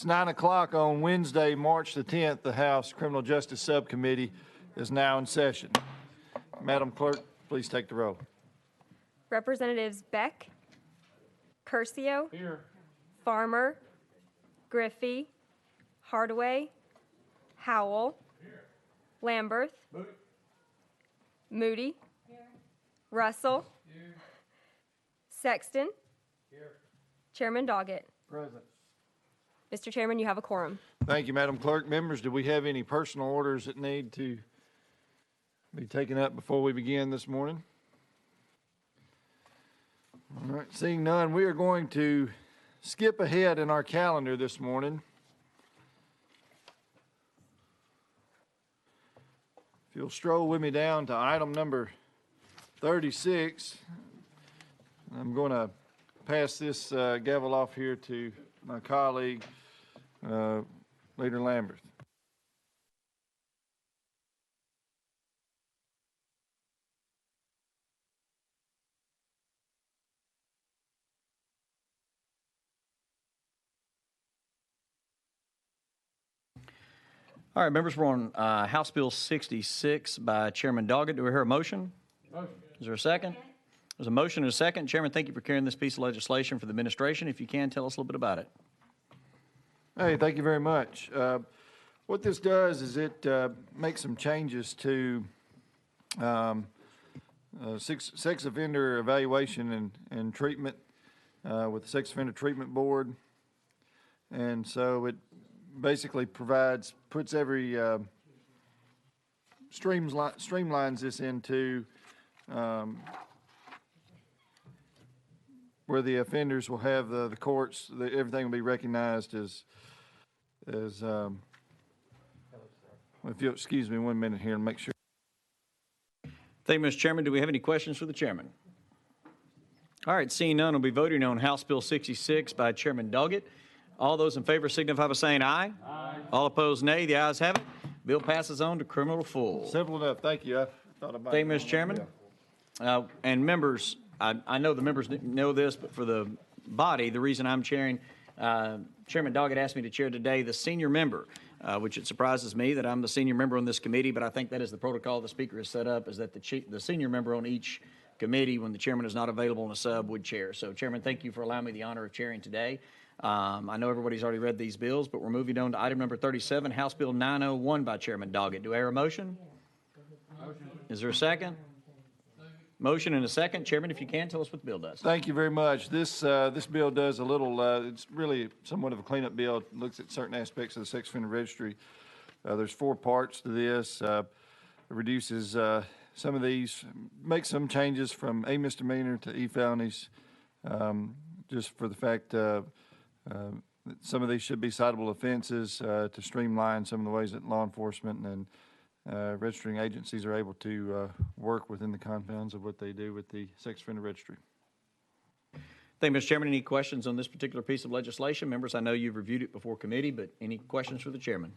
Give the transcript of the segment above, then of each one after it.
It's 9 o'clock on Wednesday, March the 10th. The House Criminal Justice Subcommittee is now in session. Madam Clerk, please take the roll. Representatives Beck, Curcio, Here. Farmer, Griffey, Hardaway, Howell, Lamberth, Moody, Russell, Sexton, Chairman Doggett. Present. Mr. Chairman, you have a quorum. Thank you, Madam Clerk. Members, do we have any personal orders that need to be taken up before we begin this morning? All right, seeing none, we are going to skip ahead in our calendar this morning. If you'll stroll with me down to item number 36, I'm going to pass this gavel off here to my colleague, Leader Lamberth. All right, members, we're on House Bill 66 by Chairman Doggett. Do we hear a motion? Motion. Is there a second? There's a motion and a second. Chairman, thank you for carrying this piece of legislation for the administration. If you can, tell us a little bit about it. Hey, thank you very much. What this does is it makes some changes to sex offender evaluation and treatment with the Sex Offender Treatment Board. And so it basically puts every, streamlines this into where the offenders will have the courts, everything will be recognized as if you'll excuse me 1 minute here and make sure. Thank you, Mr. Chairman. Do we have any questions for the chairman? All right, seeing none, we'll be voting on House Bill 66 by Chairman Doggett. All those in favor signify by saying aye. Aye. All opposed, nay. The ayes have it. Bill passes on to criminal full. Simple enough. Thank you. I thought about it. Thank you, Mr. Chairman. And members, I know the members know this, but for the body, the reason I'm chairing, Chairman Doggett asked me to chair today the senior member, which it surprises me that I'm the senior member on this committee, but I think that is the protocol the Speaker has set up, is that the senior member on each committee, when the chairman is not available in a sub, would chair. So, Chairman, thank you for allowing me the honor of chairing today. I know everybody's already read these bills, but we're moving on to item number 37, House Bill 901 by Chairman Doggett. Do I hear a motion? Motion. Is there a second? Motion and a second. Chairman, if you can, tell us what the bill does. Thank you very much. This bill does a little, it's really somewhat of a cleanup bill. It looks at certain aspects of the sex offender registry. There's 4 parts to this. It reduces some of these, makes some changes from A misdemeanor to E felonies, just for the fact that some of these should be citable offenses to streamline some of the ways that law enforcement and registering agencies are able to work within the confines of what they do with the sex offender registry. Thank you, Mr. Chairman. Any questions on this particular piece of legislation? Members, I know you've reviewed it before committee, but any questions for the chairman?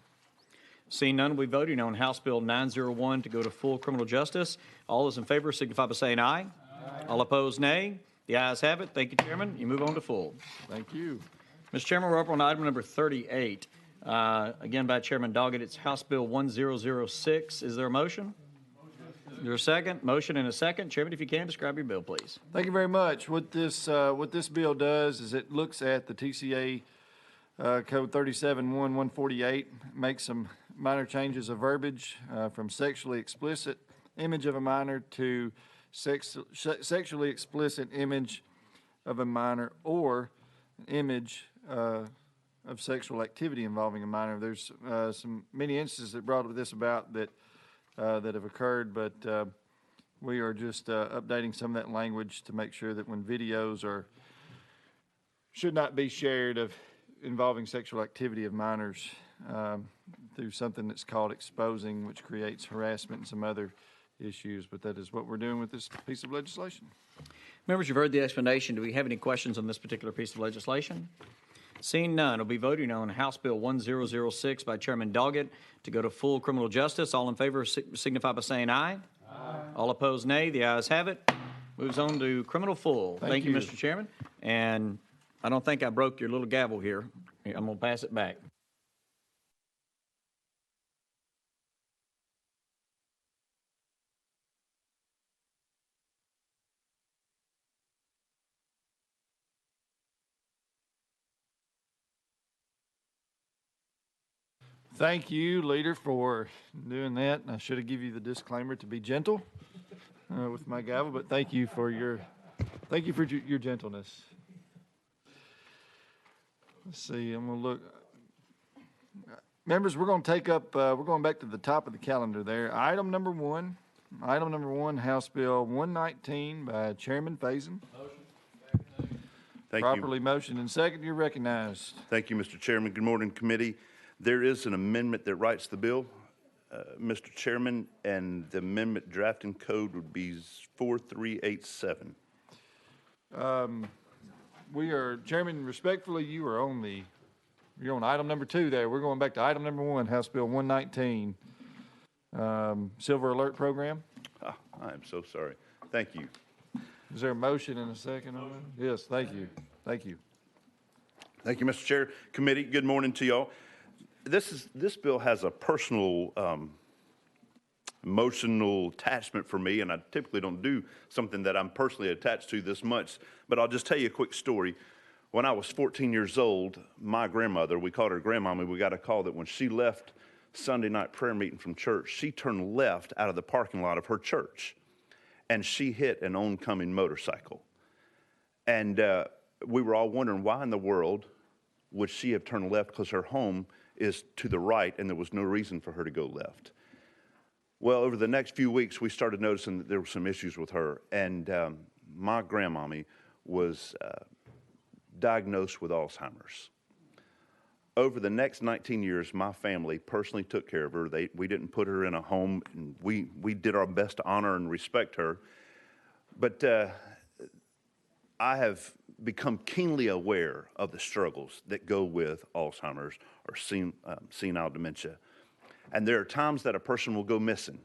Seeing none, we'll be voting on House Bill 901 to go to full criminal justice. All those in favor signify by saying aye. Aye. All opposed, nay. The ayes have it. Thank you, Chairman. You move on to full. Thank you. Mr. Chairman, we're up on item number 38. Again, by Chairman Doggett, it's House Bill 1006. Is there a motion? Is there a second? Motion and a second. Chairman, if you can, describe your bill, please. Thank you very much. What this bill does is it looks at the TCA Code 37-148, makes some minor changes of verbiage from sexually explicit image of a minor to sexually explicit image of a minor or image of sexual activity involving a minor. There's many instances that brought this about that have occurred, but we are just updating some of that language to make sure that when videos should not be shared of involving sexual activity of minors through something that's called exposing, which creates harassment and some other issues, but that is what we're doing with this piece of legislation. Members, you've heard the explanation. Do we have any questions on this particular piece of legislation? Seeing none, we'll be voting on House Bill 1006 by Chairman Doggett to go to full criminal justice. All in favor signify by saying aye. Aye. All opposed, nay. The ayes have it. Moves on to criminal full. Thank you, Mr. Chairman. And I don't think I broke your little gavel here. Here, I'm going to pass it back. Thank you, Leader, for doing that. I should have given you the disclaimer to be gentle with my gavel, but thank you for your gentleness. Let's see, I'm going to look. Members, we're going to take up, we're going back to the top of the calendar there. Item number one, House Bill 119 by Chairman Faison. Thank you. Properly motioned and second, you're recognized. Thank you, Mr. Chairman. Good morning, committee. There is an amendment that writes the bill, Mr. Chairman, and the amendment drafting code would be 4387. Chairman, respectfully, you're on item number 2 there. We're going back to item number 1, House Bill 119, Silver Alert Program. Ah, I am so sorry. Thank you. Is there a motion and a second on that? Yes, thank you. Thank you. Thank you, Mr. Chair. Committee, good morning to y'all. This bill has a personal emotional attachment for me, and I typically don't do something that I'm personally attached to this much, but I'll just tell you a quick story. When I was 14 years old, my grandmother, we called her grandmama, we got a call that when she left Sunday night prayer meeting from church, she turned left out of the parking lot of her church, and she hit an oncoming motorcycle. And we were all wondering why in the world would she have turned left, because her home is to the right and there was no reason for her to go left. Well, over the next few weeks, we started noticing that there were some issues with her, and my grandmommy was diagnosed with Alzheimer's. Over the next 19 years, my family personally took care of her. We didn't put her in a home, and we did our best to honor and respect her. But I have become keenly aware of the struggles that go with Alzheimer's or senile dementia. And there are times that a person will go missing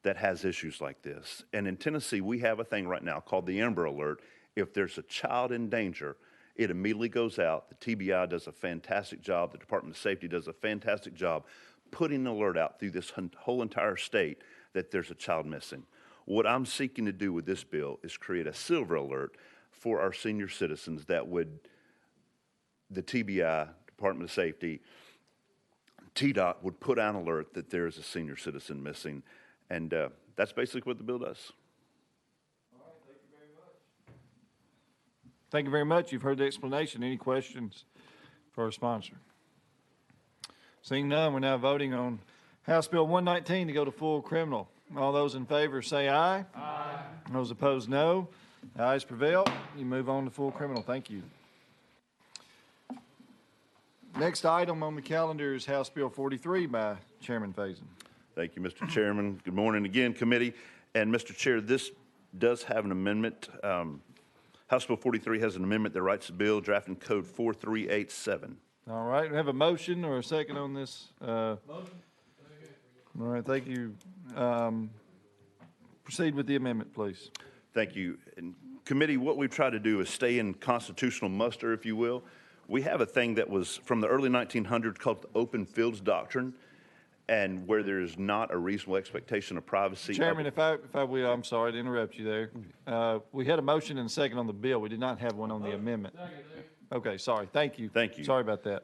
that has issues like this. And in Tennessee, we have a thing right now called the Amber Alert. If there's a child in danger, it immediately goes out. The TBI does a fantastic job. The Department of Safety does a fantastic job putting an alert out through this whole entire state that there's a child missing. What I'm seeking to do with this bill is create a silver alert for our senior citizens that would, the TBI, Department of Safety, TDOT would put out an alert that there is a senior citizen missing. And that's basically what the bill does. All right, thank you very much. Thank you very much. You've heard the explanation. Any questions for our sponsor? Seeing none, we're now voting on House Bill 119 to go to full criminal. All those in favor say aye. Aye. Those opposed, no. The ayes prevail. You move on to full criminal. Thank you. Next item on the calendar is House Bill 43 by Chairman Faison. Thank you, Mr. Chairman. Good morning again, committee. And Mr. Chair, this does have an amendment. House Bill 43 has an amendment that writes the bill, drafting code 4387. All right, we have a motion or a second on this? Motion. All right, thank you. Proceed with the amendment, please. Thank you. And committee, what we've tried to do is stay in constitutional muster, if you will. We have a thing that was from the early 1900s called the Open Fields Doctrine, and where there is not a reasonable expectation of privacy. Chairman, if I will, I'm sorry to interrupt you there. We had a motion and a second on the bill. We did not have one on the amendment. Okay, sorry. Thank you. Thank you. Sorry about that.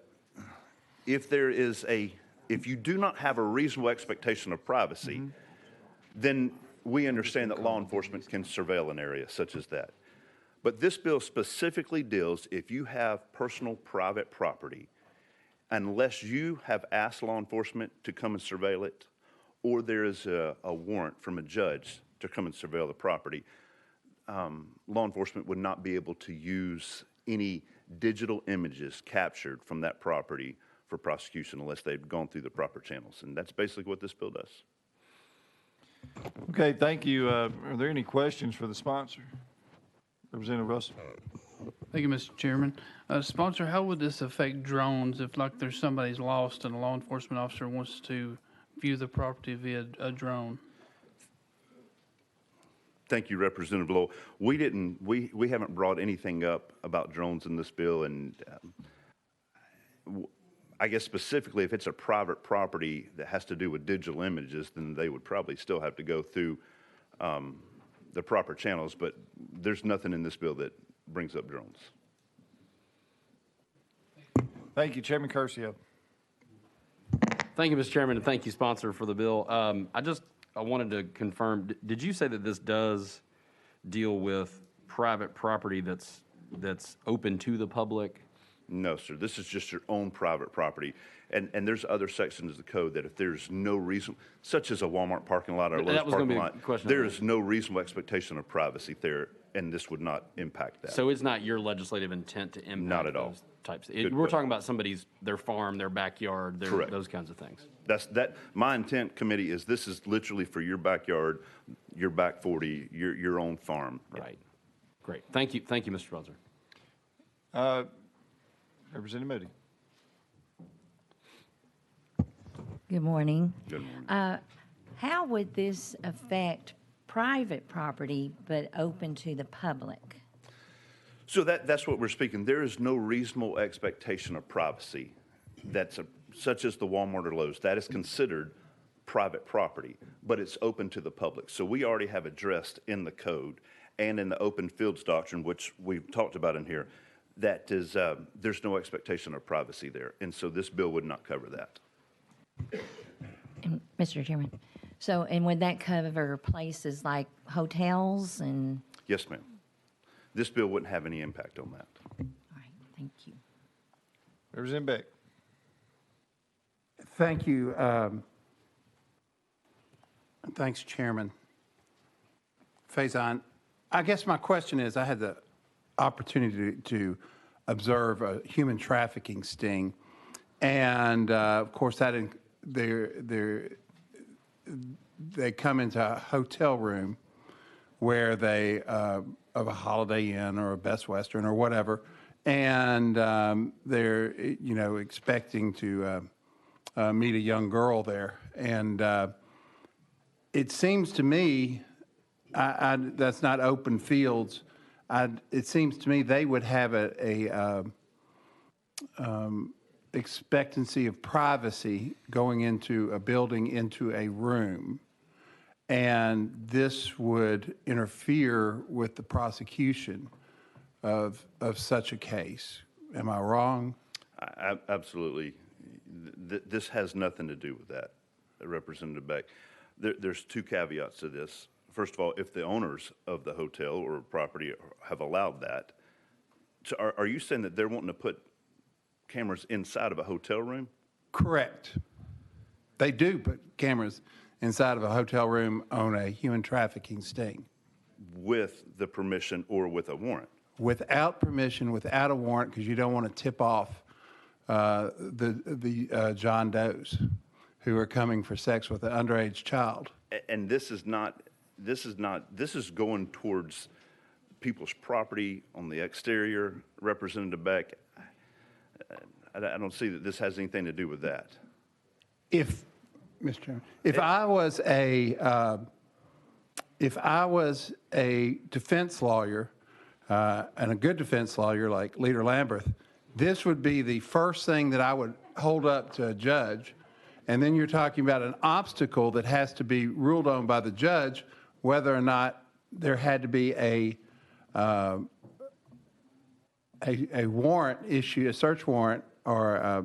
If you do not have a reasonable expectation of privacy, then we understand that law enforcement can surveil an area such as that. But this bill specifically deals if you have personal private property, unless you have asked law enforcement to come and surveil it, or there is a warrant from a judge to come and surveil the property, law enforcement would not be able to use any digital images captured from that property for prosecution unless they've gone through the proper channels. And that's basically what this bill does. Okay, thank you. Are there any questions for the sponsor? Representative Russell. Thank you, Mr. Chairman. Sponsor, how would this affect drones if, like, there's somebody's lost and a law enforcement officer wants to view the property via a drone? Thank you, Representative Lowell. We haven't brought anything up about drones in this bill, and I guess specifically, if it's a private property that has to do with digital images, then they would probably still have to go through the proper channels, but there's nothing in this bill that brings up drones. Thank you, Chairman Curcio. Thank you, Mr. Chairman, and thank you, sponsor, for the bill. I wanted to confirm, did you say that this does deal with private property that's open to the public? No, sir. This is just your own private property. And there's other sections of the code that if there's no reason, such as a Walmart parking lot or a Lowe's That was gonna parking be a lot, question. there is no reasonable expectation of privacy there, and this would not impact that. So it's not your legislative intent to impact Not at all. those types? Good We're question. talking about their farm, their backyard, Correct. those kinds of things. My intent, committee, is this is literally for your backyard, your back 40, your own farm. Yeah. Right. Great. Thank you, Mr. Sponsor. Representative Moody. Good morning. Good morning. How would this affect private property but open to the public? So that's what we're speaking. There is no reasonable expectation of privacy such as the Walmart or Lowe's. That is considered private property, but it's open to the public. So we already have addressed in the code and in the open fields doctrine, which we've talked about in here, that is, there's no expectation of privacy there. And so this bill would not cover that. And, Mr. Chairman, and would that cover places like hotels and? Yes, ma'am. This bill wouldn't have any impact on that. All right, thank you. Representative Beck. Thank you. Thanks, Chairman Faison. I guess my question is, I had the opportunity to observe a human trafficking sting, and of course they come into a hotel room where they of a Holiday Inn or a Best Western or whatever, and they're expecting to meet a young girl there, and it seems to me that's not open fields. It seems to me they would have a expectancy of privacy going into a building, into a room, and this would interfere with the prosecution of such a case. Am I wrong? Absolutely. This has nothing to do with that, Representative Beck. There's two caveats to this. First of all, if the owners of the hotel or property have allowed that, so are you saying that they're wanting to put cameras inside of a hotel room? Correct. They do put cameras inside of a hotel room on a human trafficking sting. With the permission or with a warrant? Without permission, without a warrant, because you don't want to tip off the John Does who are coming for sex with an underage child. And this is going towards people's property on the exterior. Representative Beck, I don't see that this has anything to do with that. Mr. Chairman, if I was a defense lawyer, and a good defense lawyer like Leader Lamberth, this would be the first thing that I would hold up to a judge. And then you're talking about an obstacle that has to be ruled on by the judge, whether or not there had to be a warrant issue, a search warrant, or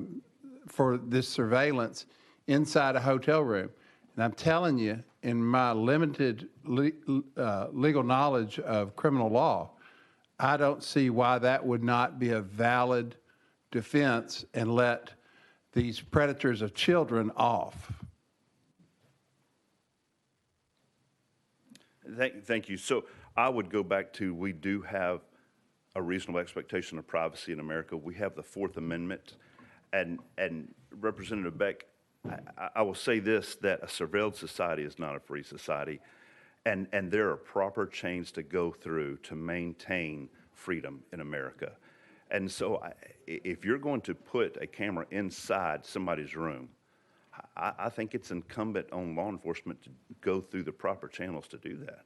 for this surveillance inside a hotel room. And I'm telling you, in my limited legal knowledge of criminal law, I don't see why that would not be a valid defense and let these predators of children off. Thank you. So I would go back to, we do have a reasonable expectation of privacy in America. We have the Fourth Amendment. And Representative Beck, I will say this, that a surveilled society is not a free society. And there are proper chains to go through to maintain freedom in America. And so if you're going to put a camera inside somebody's room, I think it's incumbent on law enforcement to go through the proper channels to do that.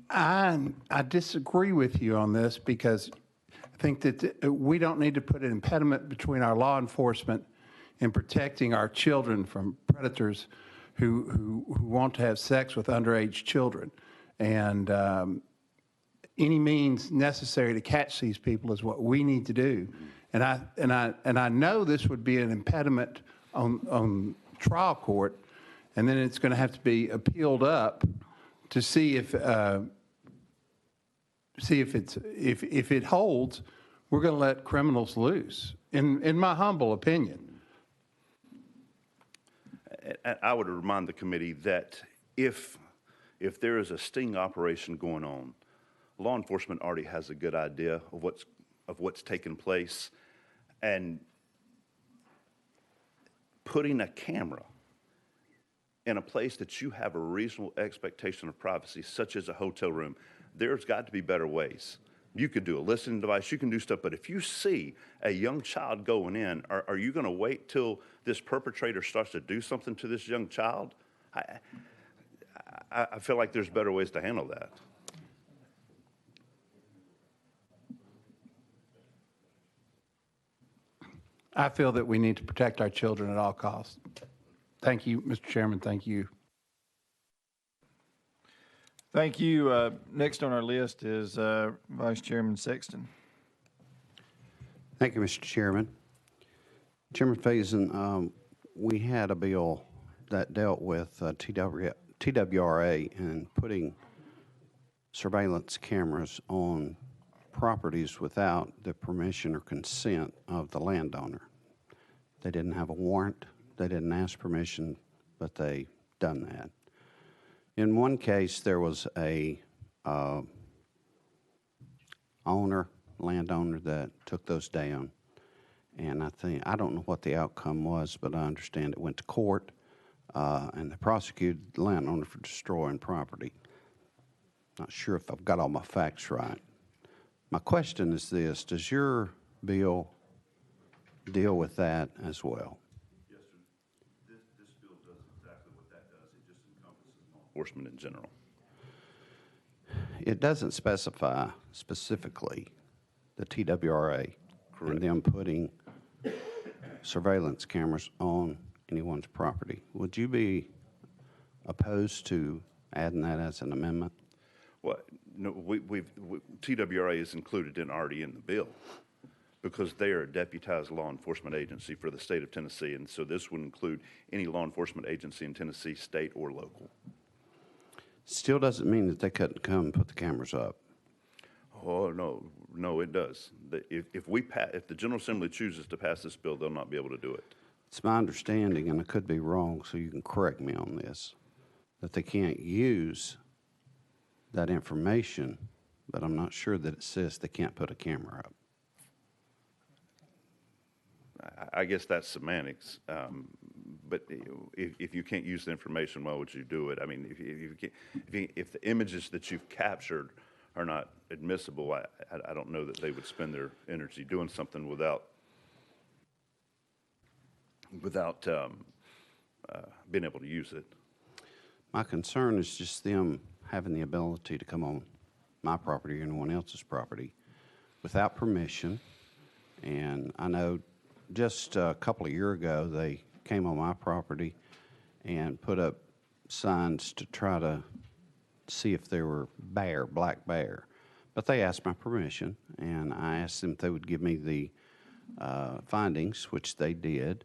I disagree with you on this because I think that we don't need to put an impediment between our law enforcement and protecting our children from predators who want to have sex with underage children. And any means necessary to catch these people is what we need to do. And I know this would be an impediment on trial court, and then it's going to have to be appealed up to see if it holds. We're going to let criminals loose, in my humble opinion. I would remind the committee that if there is a sting operation going on, law enforcement already has a good idea of what's taken place, and putting a camera in a place that you have a reasonable expectation of privacy, such as a hotel room, there's got to be better ways. You could do a listening device, you can do stuff, but if you see a young child going in, are you going to wait till this perpetrator starts to do something to this young child? I feel like there's better ways to handle that. I feel that we need to protect our children at all costs. Thank you, Mr. Chairman. Thank you. Thank you. Next on our list is Vice Chairman Sexton. Thank you, Mr. Chairman. Chairman Faison, we had a bill that dealt with TWRA and putting surveillance cameras on properties without the permission or consent of the landowner. They didn't have a warrant, they didn't ask permission, but they done that. In one case, there was a landowner that took those down, and I don't know what the outcome was, but I understand it went to court, and they prosecuted the landowner for destroying property. Not sure if I've got all my facts right. My question is this: does your bill deal with that as well? Yes, sir. This bill does exactly what that does. It just encompasses law enforcement in general. It doesn't specify specifically the TWRA and them putting surveillance cameras on anyone's property. Would you be opposed to adding that as an amendment? Well, no, TWRA is included already in the bill because they are a deputized law enforcement agency for the state of Tennessee, and so this would include any law enforcement agency in Tennessee, state or local. Still doesn't mean that they couldn't come and put the cameras up. Oh, no, it does. If the General Assembly chooses to pass this bill, they'll not be able to do it. It's my understanding, and I could be wrong, so you can correct me on this, that they can't use that information, but I'm not sure that it says they can't put a camera up. I guess that's semantics, but if you can't use the information, why would you do it? I mean, if the images that you've captured are not admissible, I don't know that they would spend their energy doing something without being able to use it. My concern is just them having the ability to come on my property or anyone else's property without permission. And I know just a couple of years ago, they came on my property and put up signs to try to see if there were black bear. But they asked my permission, and I asked them if they would give me the findings, which they did,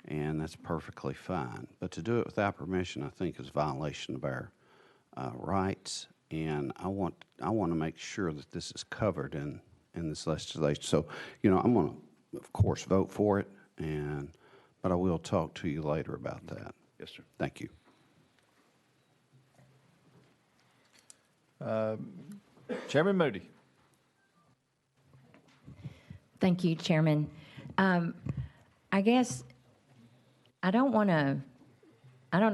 and that's perfectly fine. But to do it without permission, I think, is a violation of our rights, and I want to make sure that this is covered in this legislation. So, I'm going to, of course, vote for it, but I will talk to you later about that. Yes, sir. Thank you. Chairman Moody. Thank you, Chairman. I guess I don't know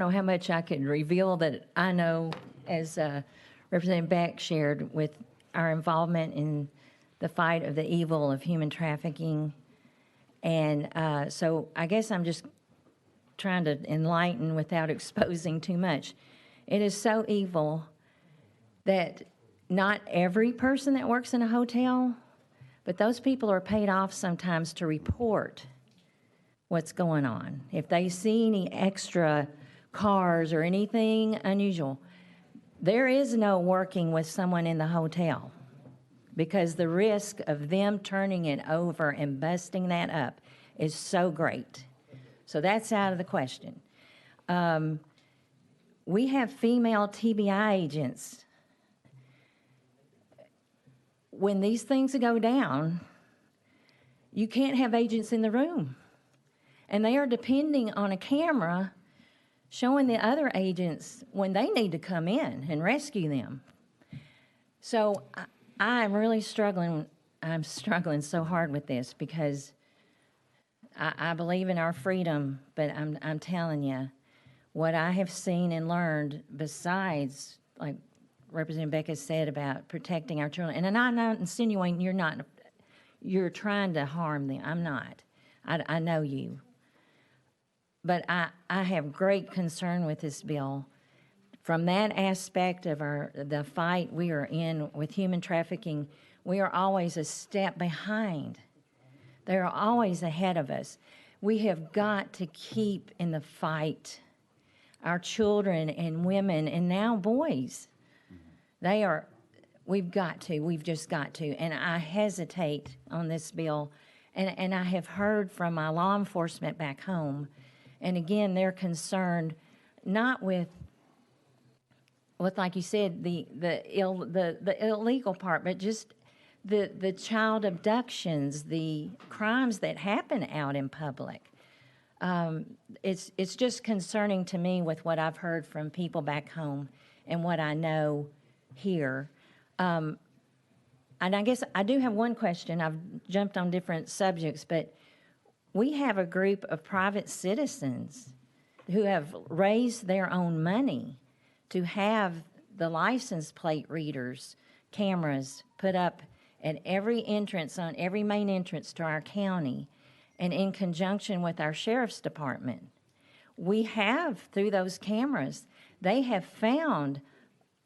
how much I could reveal that I know, as Representative Beck shared, with our involvement in the fight of the evil of human trafficking. And so I guess I'm just trying to enlighten without exposing too much. It is so evil that not every person that works in a hotel, but those people are paid off sometimes to report what's going on. If they see any extra cars or anything unusual, there is no working with someone in the hotel because the risk of them turning it over and busting that up is so great. So that's out of the question. We have female TBI agents. When these things go down, you can't have agents in the room. And they are depending on a camera showing the other agents when they need to come in and rescue them. So I'm really struggling. I'm struggling so hard with this because I believe in our freedom, but I'm telling you, what I have seen and learned besides, like Representative Becca said about protecting our children, and I'm not insinuating you're trying to harm them. I'm not. I know you. But I have great concern with this bill. From that aspect of the fight we are in with human trafficking, we are always a step behind. They are always ahead of us. We have got to keep in the fight. Our children and women and now boys, we've just got to. And I hesitate on this bill. And I have heard from my law enforcement back home, and again, they're concerned not with like you said, the illegal part, but just the child abductions, the crimes that happen out in public. It's just concerning to me with what I've heard from people back home and what I know here. And I guess I do have one question. I've jumped on different subjects, but we have a group of private citizens who have raised their own money to have the license plate readers, cameras put up at every entrance, on every main entrance to our county, and in conjunction with our sheriff's department. We have, through those cameras, they have found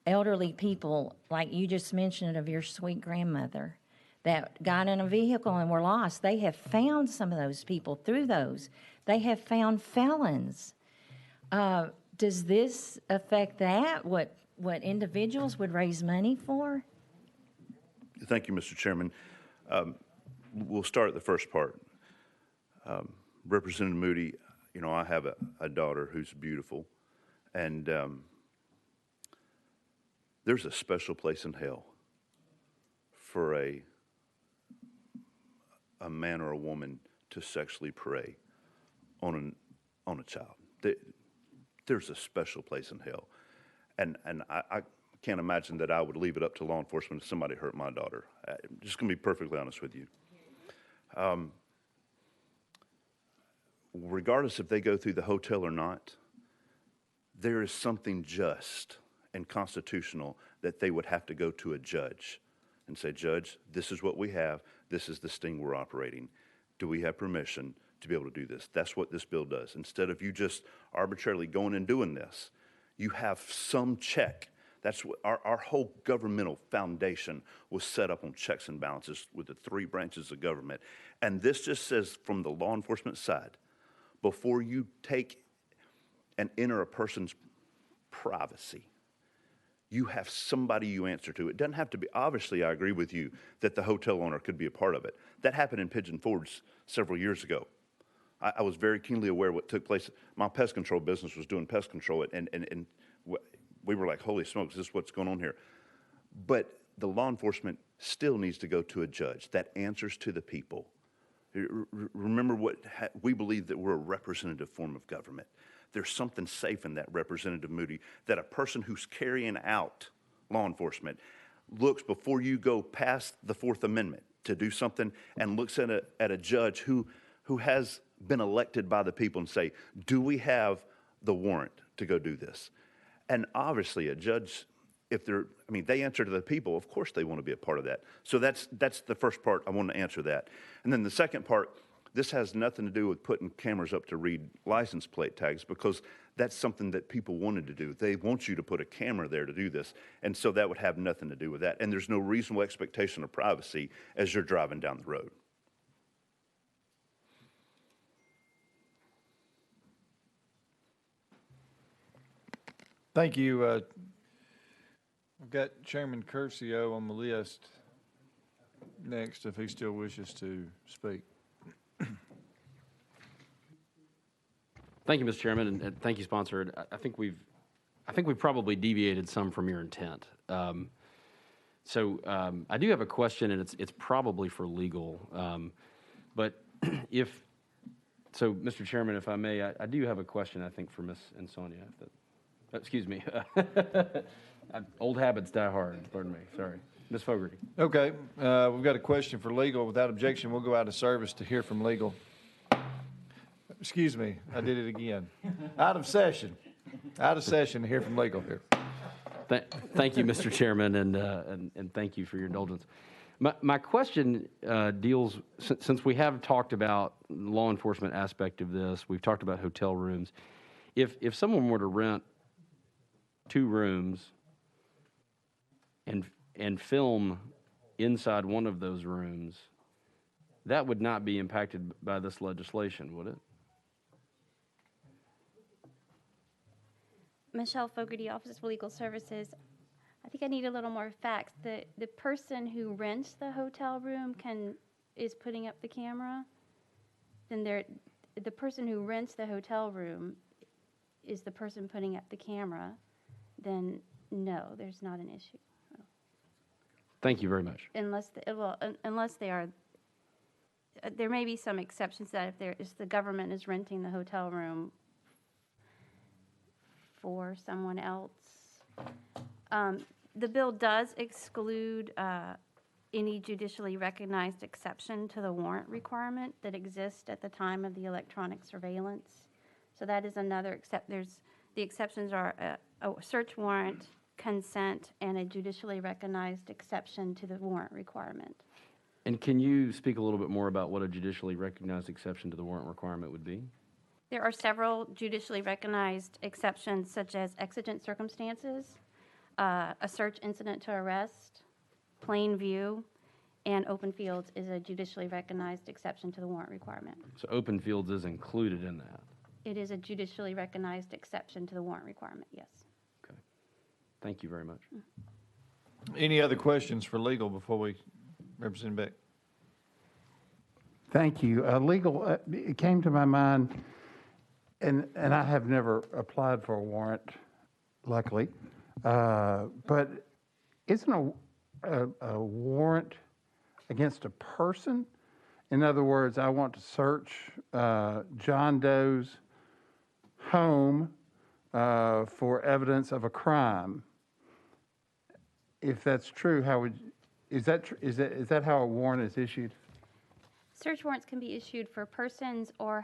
elderly people, like you just mentioned of your sweet grandmother, that got in a vehicle and were lost. They have found some of those people through those. They have found felons. Does this affect that, what individuals would raise money for? Thank you, Mr. Chairman. We'll start at the first part. Representative Moody, you know, I have a daughter who's beautiful, and there's a special place in hell for a man or a woman to sexually prey on a child. There's a special place in hell, and I can't imagine that I would leave it up to law enforcement if somebody hurt my daughter. I'm just going to be perfectly honest with you. Regardless if they go through the hotel or not, there is something just and constitutional that they would have to go to a judge and say, Judge, this is what we have. This is the sting we're operating. Do we have permission to be able to do this? That's what this bill does. Instead of you just arbitrarily going and doing this, you have some check. That's what our whole governmental foundation was set up on checks and balances with the three branches of government. And this just says from the law enforcement side, before you take and enter a person's privacy, you have somebody you answer to. It doesn't have to be, obviously I agree with you that the hotel owner could be a part of it. That happened in Pigeon Forge several years ago. I was very keenly aware of what took place. My pest control business was doing pest control, and we were like, holy smokes, this is what's going on here. But the law enforcement still needs to go to a judge that answers to the people. Remember we believe that we're a representative form of government. There's something safe in that, Representative Moody, that a person who's carrying out law enforcement looks before you go past the Fourth Amendment to do something and looks at a judge who has been elected by the people and say, do we have the warrant to go do this? And obviously a judge, they answer to the people, of course they want to be a part of that. So that's the first part. I want to answer that. And then the second part, this has nothing to do with putting cameras up to read license plate tags, because that's something that people wanted to do. They want you to put a camera there to do this. And so that would have nothing to do with that. And there's no reasonable expectation of privacy as you're driving down the road. Thank you. I've got Chairman Curcio on the list next if he still wishes to speak. Thank you, Mr. Chairman, and thank you, sponsor. I think we've probably deviated some from your intent. I do have a question, and it's probably for legal. But Mr. Chairman, if I may, I do have a question, I think, for Ms. Ansonia. Excuse me. Old habits die hard, pardon me, sorry. Ms. Fogarty. Okay, we've got a question for legal. Without objection, we'll go out of service to hear from legal. Excuse me, I did it again. Out of session to hear from legal here. Thank you, Mr. Chairman, and thank you for your indulgence. My question deals, since we have talked about the law enforcement aspect of this, we've talked about hotel rooms. If someone were to rent 2 rooms and film inside one of those rooms, that would not be impacted by this legislation, would it? Michelle Fogarty, Office of Legal Services. I think I need a little more facts. The person who rents the hotel room is putting up the camera. Then the person who rents the hotel room is the person putting up the camera. Then no, there's not an issue. Thank you very much. Unless they are. There may be some exceptions that if the government is renting the hotel room for someone else. The bill does exclude any judicially recognized exception to the warrant requirement that exists at the time of the electronic surveillance. So that is another the exceptions are a search warrant, consent, and a judicially recognized exception to the warrant requirement. And can you speak a little bit more about what a judicially recognized exception to the warrant requirement would be? There are several judicially recognized exceptions, such as exigent circumstances, a search incident to arrest, plain view, and open fields is a judicially recognized exception to the warrant requirement. So open fields is included in that? It is a judicially recognized exception to the warrant requirement, yes. Okay. Thank you very much. Any other questions for legal before we represent Beck? Thank you. Legal, it came to my mind, and I have never applied for a warrant, luckily, but isn't a warrant against a person? In other words, I want to search John Doe's home for evidence of a crime. If that's true, is that how a warrant is issued? Search warrants can be issued for persons or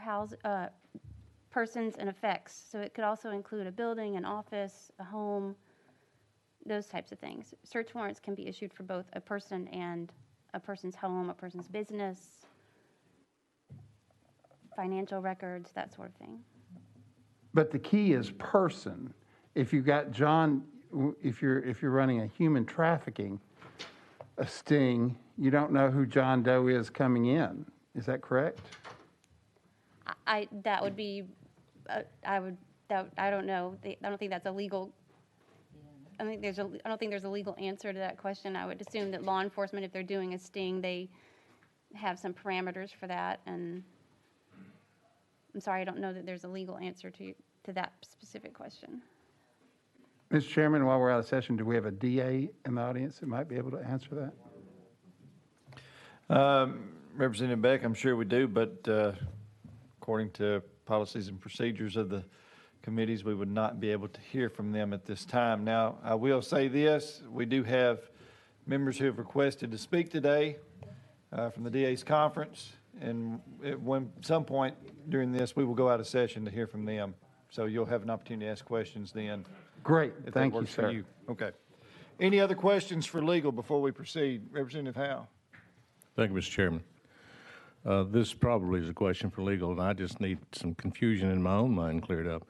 persons and effects. So it could also include a building, an office, a home, those types of things. Search warrants can be issued for both a person and a person's home, a person's business, financial records, that sort of thing. But the key is person. If you've got if you're running a human trafficking a sting, you don't know who John Doe is coming in. Is that correct? That would be, I don't know. I don't think that's a legal. I don't think there's a legal answer to that question. I would assume that law enforcement, if they're doing a sting, they have some parameters for that. And I'm sorry, I don't know that there's a legal answer to that specific question. Mr. Chairman, while we're out of session, do we have a DA in the audience that might be able to answer that? Representative Beck, I'm sure we do, but according to policies and procedures of the committees, we would not be able to hear from them at this time. Now, I will say this, we do have members who have requested to speak today from the DA's conference, and at some point during this, we will go out of session to hear from them. So you'll have an opportunity to ask questions then. Great, if thank that you, works sir. for you. Okay. Any other questions for legal before we proceed? Representative Howe. Thank you, Mr. Chairman. This probably is a question for legal, and I just need some confusion in my own mind cleared up.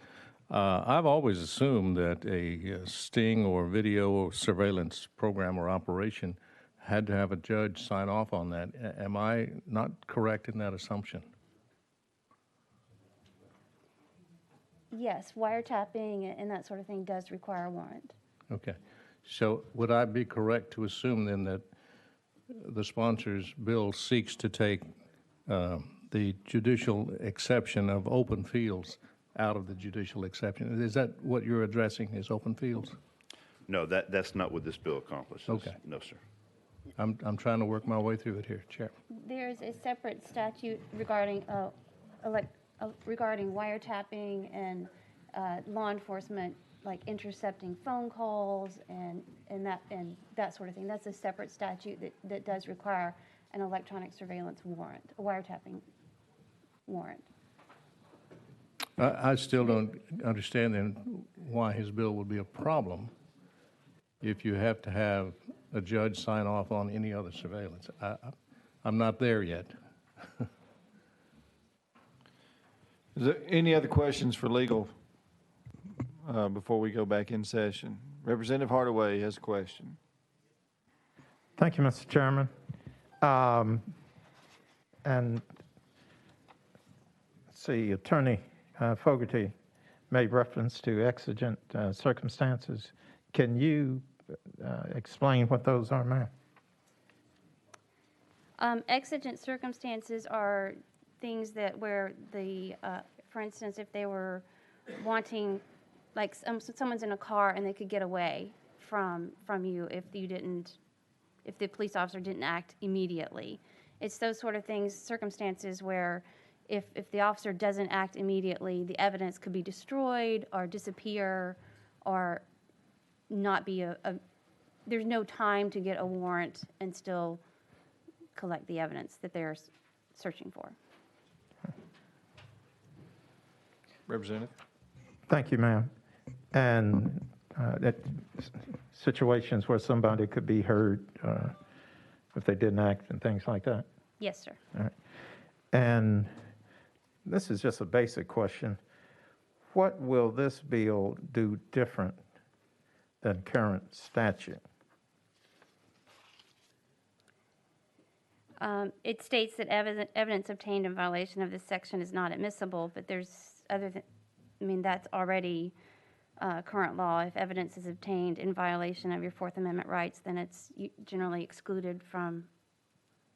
I've always assumed that a sting or video or surveillance program or operation had to have a judge sign off on that. Am I not correct in that assumption? Yes, wiretapping and that sort of thing does require a warrant. Okay. So would I be correct to assume then that the sponsor's bill seeks to take the judicial exception of open fields out of the judicial exception? Is that what you're addressing, is open fields? No, that's not what this bill accomplishes. Okay. No, sir. I'm trying to work my way through it here, Chair. There's a separate statute regarding regarding wiretapping and law enforcement, like intercepting phone calls and that sort of thing. That's a separate statute that does require an electronic surveillance warrant, a wiretapping warrant. I still don't understand then why his bill would be a problem if you have to have a judge sign off on any other surveillance. I'm not there yet. Is there any other questions for legal before we go back in session? Representative Hardaway has a question. Thank you, Mr. Chairman. And let's see, Attorney Fogarty made reference to exigent circumstances. Can you explain what those are, ma'am? Exigent circumstances are things that where the, for instance, if they were wanting, like someone's in a car and they could get away from you if the police officer didn't act immediately. It's those sort of things, circumstances where if the officer doesn't act immediately, the evidence could be destroyed or disappear or not be there's no time to get a warrant and still collect the evidence that they're searching for. Representative. Thank you, ma'am. And that situations where somebody could be heard if they didn't act and things like that. Yes, sir. All right. And this is just a basic question. What will this bill do different than current statute? It states that evidence obtained in violation of this section is not admissible, but there's that's already current law. If evidence is obtained in violation of your Fourth Amendment rights, then it's generally excluded from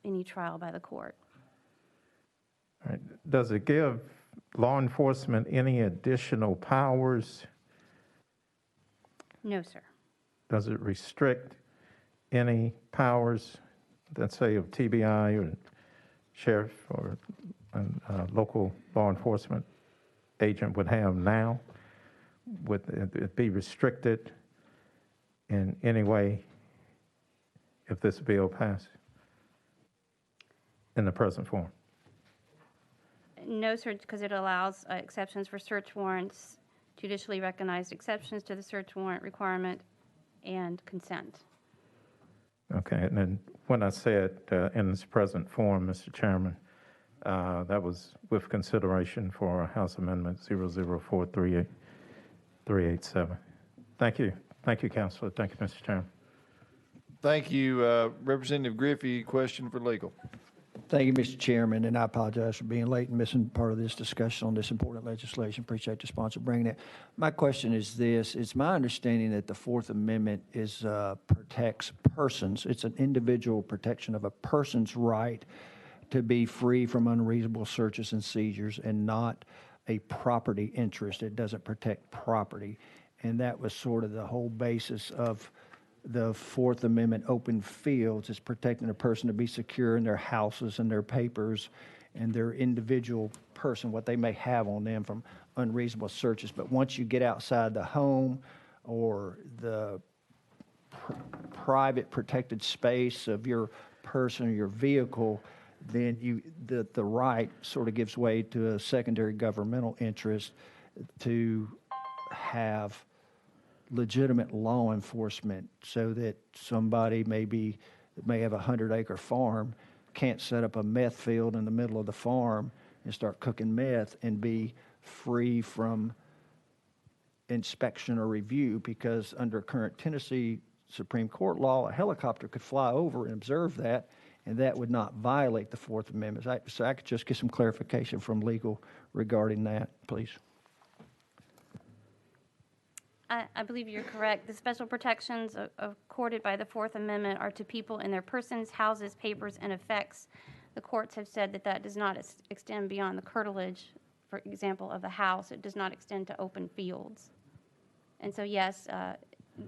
any trial by the court. All right. Does it give law enforcement any additional powers? No, sir. Does it restrict any powers, let's say, of TBI or sheriff or local law enforcement agent would have now? Would it be restricted in any way if this bill passed in the present form? No, sir, because it allows exceptions for search warrants, judicially recognized exceptions to the search warrant requirement, and consent. Okay, and then when I said in this present form, Mr. Chairman, that was with consideration for House Amendment 0043887. Thank you. Thank you, Councilor. Thank you, Mr. Chairman. Thank you. Representative Griffey, question for legal. Thank you, Mr. Chairman, and I apologize for being late and missing part of this discussion on this important legislation. Appreciate the sponsor bringing it. My question is this. It's my understanding that the Fourth Amendment protects persons. It's an individual protection of a person's right to be free from unreasonable searches and seizures and not a property interest. It doesn't protect property. And that was sort of the whole basis of the Fourth Amendment open fields, is protecting a person to be secure in their houses and their papers and their individual person, what they may have on them from unreasonable searches. But once you get outside the home or the private protected space of your person or your vehicle, then the right sort of gives way to a secondary governmental interest to have legitimate law enforcement, so that somebody may have a 100-acre farm, can't set up a meth field in the middle of the farm and start cooking meth and be free from inspection or review, because under current Tennessee Supreme Court law, a helicopter could fly over and observe that, and that would not violate the Fourth Amendment. So I could just get some clarification from legal regarding that, please. I believe you're correct. The special protections accorded by the Fourth Amendment are to people in their persons, houses, papers, and effects. The courts have said that that does not extend beyond the curtilage, for example, of the house. It does not extend to open fields. And so, yes,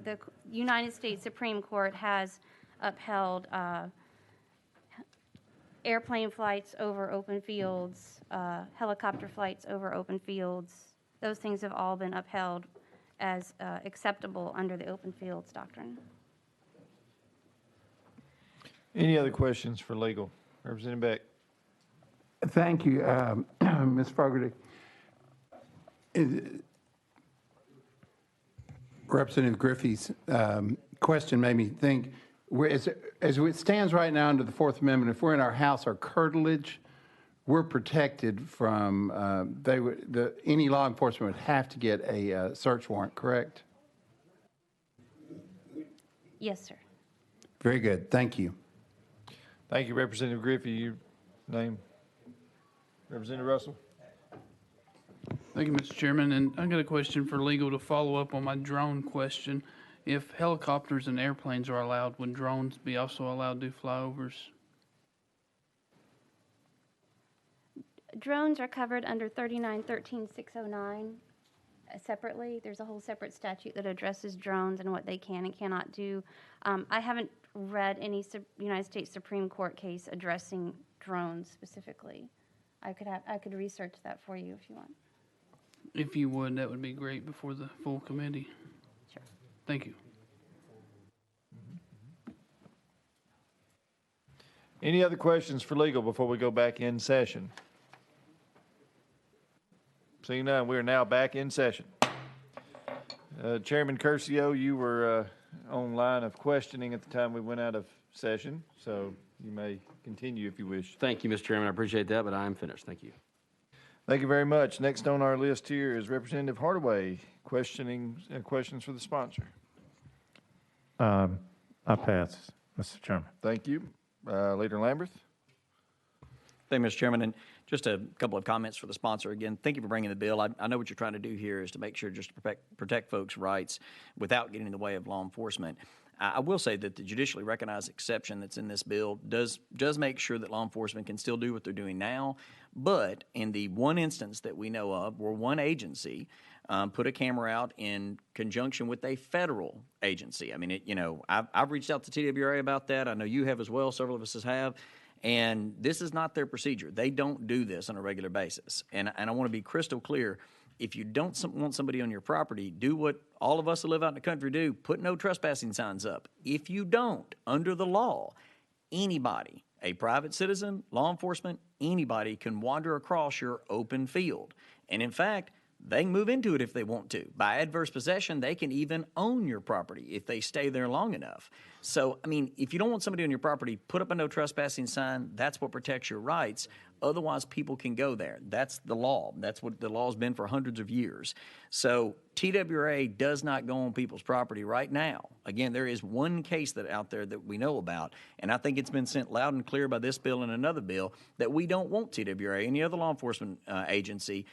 the United States Supreme Court has upheld airplane flights over open fields, helicopter flights over open fields. Those things have all been upheld as acceptable under the open fields doctrine. Any other questions for legal? Representative Beck. Thank you, Ms. Fogarty. Representative Griffey's question made me think, as it stands right now under the Fourth Amendment, if we're in our house or curtilage, we're protected from, any law enforcement would have to get a search warrant, correct? Yes, sir. Very good. Thank you. Thank you, Representative Griffey. Your name? Representative Russell? Thank you, Mr. Chairman. And I got a question for legal to follow up on my drone question. If helicopters and airplanes are allowed, would drones be also allowed to do flyovers? Drones are covered under 3913-609 separately. There's a whole separate statute that addresses drones and what they can and cannot do. I haven't read any United States Supreme Court case addressing drones specifically. I could research that for you if you want. If you would, that would be great before the full committee. Sure. Thank you. Any other questions for legal before we go back in session? Seeing none, we are now back in session. Chairman Curcio, you were on line of questioning at the time we went out of session, so you may continue if you wish. Thank you, Mr. Chairman. I appreciate that, but I am finished. Thank you. Thank you very much. Next on our list here is Representative Hardaway, questions for the sponsor. I pass, Mr. Chairman. Thank you. Leader Lamberth. Thank you, Mr. Chairman. And just a couple of comments for the sponsor. Again, thank you for bringing the bill. I know what you're trying to do here is to make sure just to protect folks' rights without getting in the way of law enforcement. I will say that the judicially recognized exception that's in this bill does make sure that law enforcement can still do what they're doing now. But in the one instance that we know of where one agency put a camera out in conjunction with a federal agency. I mean, I've reached out to TWRA about that. I know you have as well. Several of us have. And this is not their procedure. They don't do this on a regular basis. And I want to be crystal clear. If you don't want somebody on your property, do what all of us who live out in the country do. Put no trespassing signs up. If you don't, under the law, anybody, a private citizen, law enforcement, anybody can wander across your open field. And in fact, they can move into it if they want to. By adverse possession, they can even own your property if they stay there long enough. So, I mean, if you don't want somebody on your property, put up a no trespassing sign. That's what protects your rights. Otherwise, people can go there. That's the law. That's what the law's been for hundreds of years. So TWRA does not go on people's property right now. Again, there is one case out there that we know about, and I think it's been sent loud and clear by this bill and another bill that we don't want TWRA, any other law enforcement agency,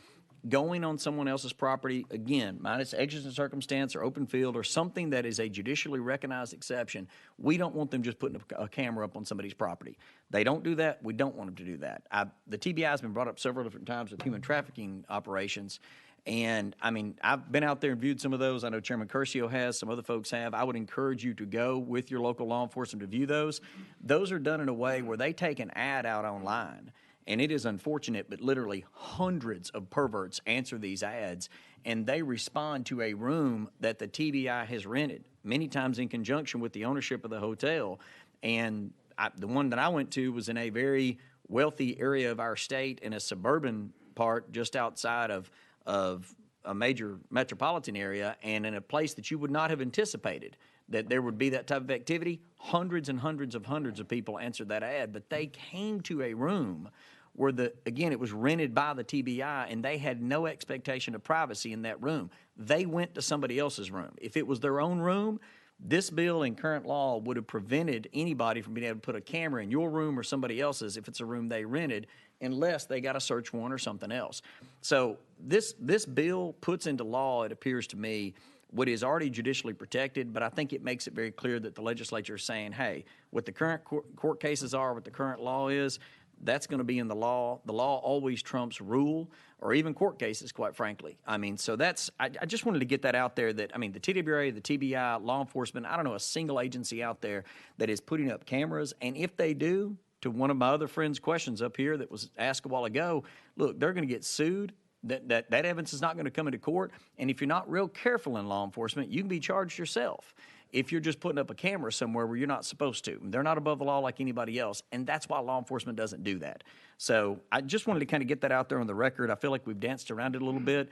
going on someone else's property, again, minus exigent circumstance or open field or something that is a judicially recognized exception. We don't want them just putting a camera up on somebody's property. They don't do that. We don't want them to do that. The TBI has been brought up several different times with human trafficking operations. And, I mean, I've been out there and viewed some of those. I know Chairman Curcio has. Some other folks have. I would encourage you to go with your local law enforcement to view those. Those are done in a way where they take an ad out online. And it is unfortunate, but literally hundreds of perverts answer these ads, and they respond to a room that the TBI has rented, many times in conjunction with the ownership of the hotel. And the one that I went to was in a very wealthy area of our state in a suburban part just outside of a major metropolitan area and in a place that you would not have anticipated that there would be that type of activity. Hundreds and hundreds of people answered that ad, but they came to a room where again, it was rented by the TBI and they had no expectation of privacy in that room. They went to somebody else's room. If it was their own room, this bill and current law would have prevented anybody from being able to put a camera in your room or somebody else's if it's a room they rented, unless they got a search warrant or something else. So this bill puts into law, it appears to me, what is already judicially protected, but I think it makes it very clear that the legislature is saying, hey, what the current court cases are, what the current law is, that's going to be in the law. The law always trumps rule or even court cases, quite frankly. I mean, so I just wanted to get that out there that, I mean, the TWRA, the TBI, law enforcement, I don't know a single agency out there that is putting up cameras. And if they do, to one of my other friends' questions up here that was asked a while ago, look, they're going to get sued. That evidence is not going to come into court. And if you're not real careful in law enforcement, you can be charged yourself if you're just putting up a camera somewhere where you're not supposed to. They're not above the law like anybody else, and that's why law enforcement doesn't do that. So I just wanted to kind of get that out there on the record. I feel like we've danced around it a little bit.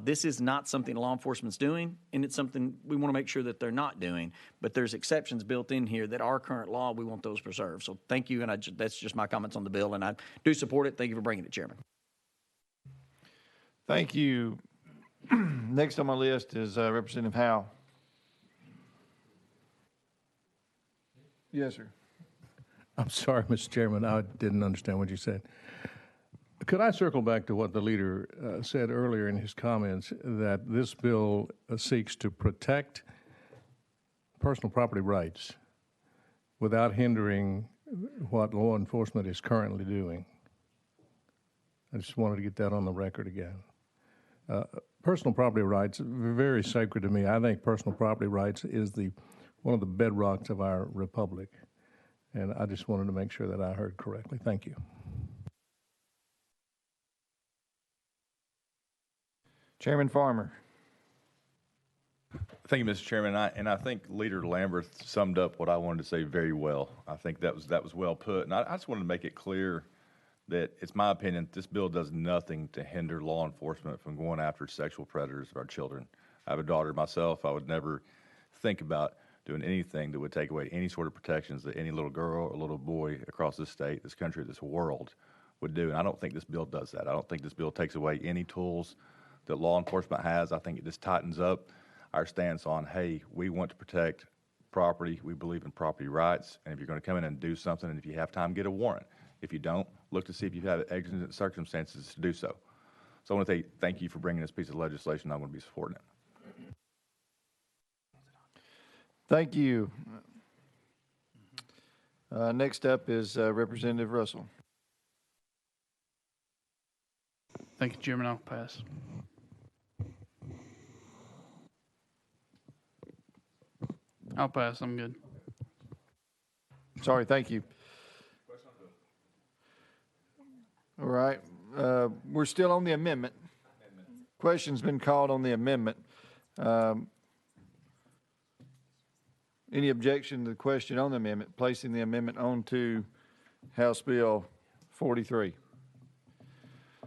This is not something law enforcement's doing, and it's something we want to make sure that they're not doing. But there's exceptions built in here that are current law. We want those preserved. So thank you, and that's just my comments on the bill, and I do support it. Thank you for bringing it, Chairman. Thank you. Next on my list is Representative Howe. Yes, sir. I'm sorry, Mr. Chairman, I didn't understand what you said. Could I circle back to what the leader said earlier in his comments, that this bill seeks to protect personal property rights without hindering what law enforcement is currently doing? I just wanted to get that on the record again. Personal property rights are very sacred to me. I think personal property rights is one of the bedrocks of our republic, and I just wanted to make sure that I heard correctly. Thank you. Chairman Farmer. Thank you, Mr. Chairman. I think Leader Lambert summed up what I wanted to say very well. I think that was well put, and I just wanted to make it clear that it's my opinion this bill does nothing to hinder law enforcement from going after sexual predators of our children. I have a daughter myself. I would never think about doing anything that would take away any sort of protections that any little girl or little boy across this state, this country, this world would do. And I don't think this bill does that. I don't think this bill takes away any tools that law enforcement has. I think it just tightens up our stance on, hey, we want to protect property. We believe in property rights. And if you're going to come in and do something, and if you have time, get a warrant. If you don't, look to see if you have exigent circumstances to do so. So I want to say thank you for bringing this piece of legislation. I'm going to be supporting it. Thank you. Next up is Representative Russell. Thank you, Chairman. I'll pass. I'll pass. I'm good. Sorry, thank you. All right. We're still on the amendment. Question's been called on the amendment. Any objection to the question on the amendment, placing the amendment on to House Bill 43?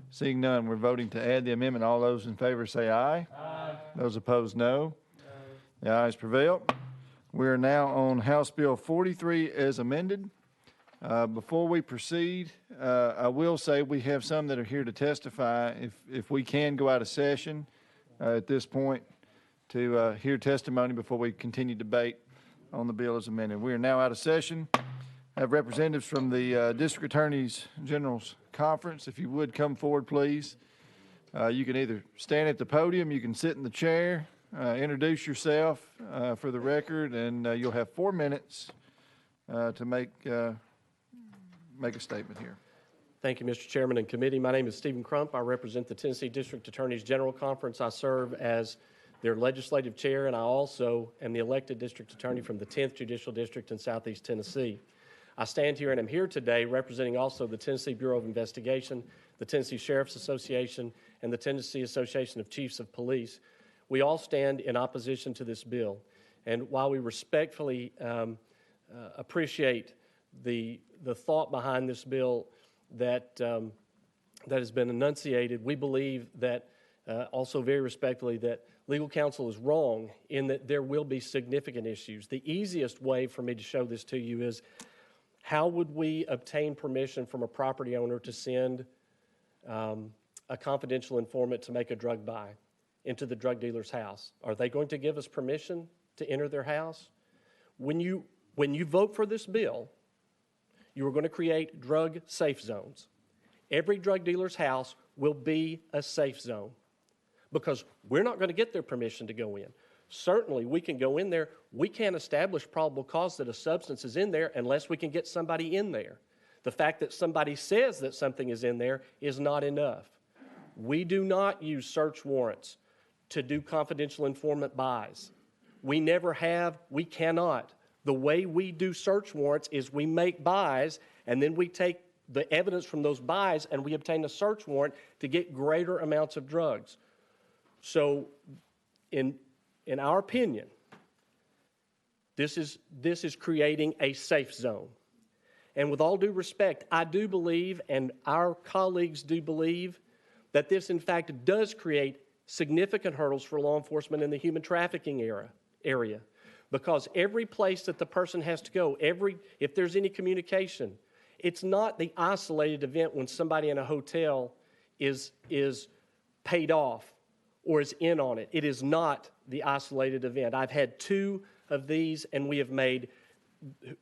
Seeing none, we're voting to add the amendment. All those in favor say aye. Aye. Those opposed, no. The ayes prevail. We are now on House Bill 43 as amended. Before we proceed, I will say we have some that are here to testify. If we can go out of session at this point to hear testimony before we continue debate on the bill as amended. We are now out of session. I have representatives from the District Attorneys General's Conference. If you would come forward, please. You can either stand at the podium, you can sit in the chair, introduce yourself for the record, and you'll have 4 minutes to make a statement here. Thank you, Mr. Chairman and committee. My name is Stephen Crump. I represent the Tennessee District Attorneys General Conference. I serve as their legislative chair, and I also am the elected district attorney from the 10th Judicial District in Southeast Tennessee. I stand here and am here today representing also the Tennessee Bureau of Investigation, the Tennessee Sheriff's Association, and the Tennessee Association of Chiefs of Police. We all stand in opposition to this bill. And while we respectfully appreciate the thought behind this bill that has been enunciated, we believe that also very respectfully that legal counsel is wrong in that there will be significant issues. The easiest way for me to show this to you is How would we obtain permission from a property owner to send a confidential informant to make a drug buy into the drug dealer's house? Are they going to give us permission to enter their house? When you vote for this bill, you are going to create drug safe zones. Every drug dealer's house will be a safe zone because we're not going to get their permission to go in. Certainly, we can go in there. We can't establish probable cause that a substance is in there unless we can get somebody in there. The fact that somebody says that something is in there is not enough. We do not use search warrants to do confidential informant buys. We never have, we cannot. The way we do search warrants is we make buys and then we take the evidence from those buys and we obtain a search warrant to get greater amounts of drugs. So in our opinion, this is creating a safe zone. And with all due respect, I do believe, and our colleagues do believe, that this in fact does create significant hurdles for law enforcement in the human trafficking area. Because every place that the person has to go, if there's any communication, it's not the isolated event when somebody in a hotel is paid off or is in on it. It is not the isolated event. I've had 2 of these, and we have made,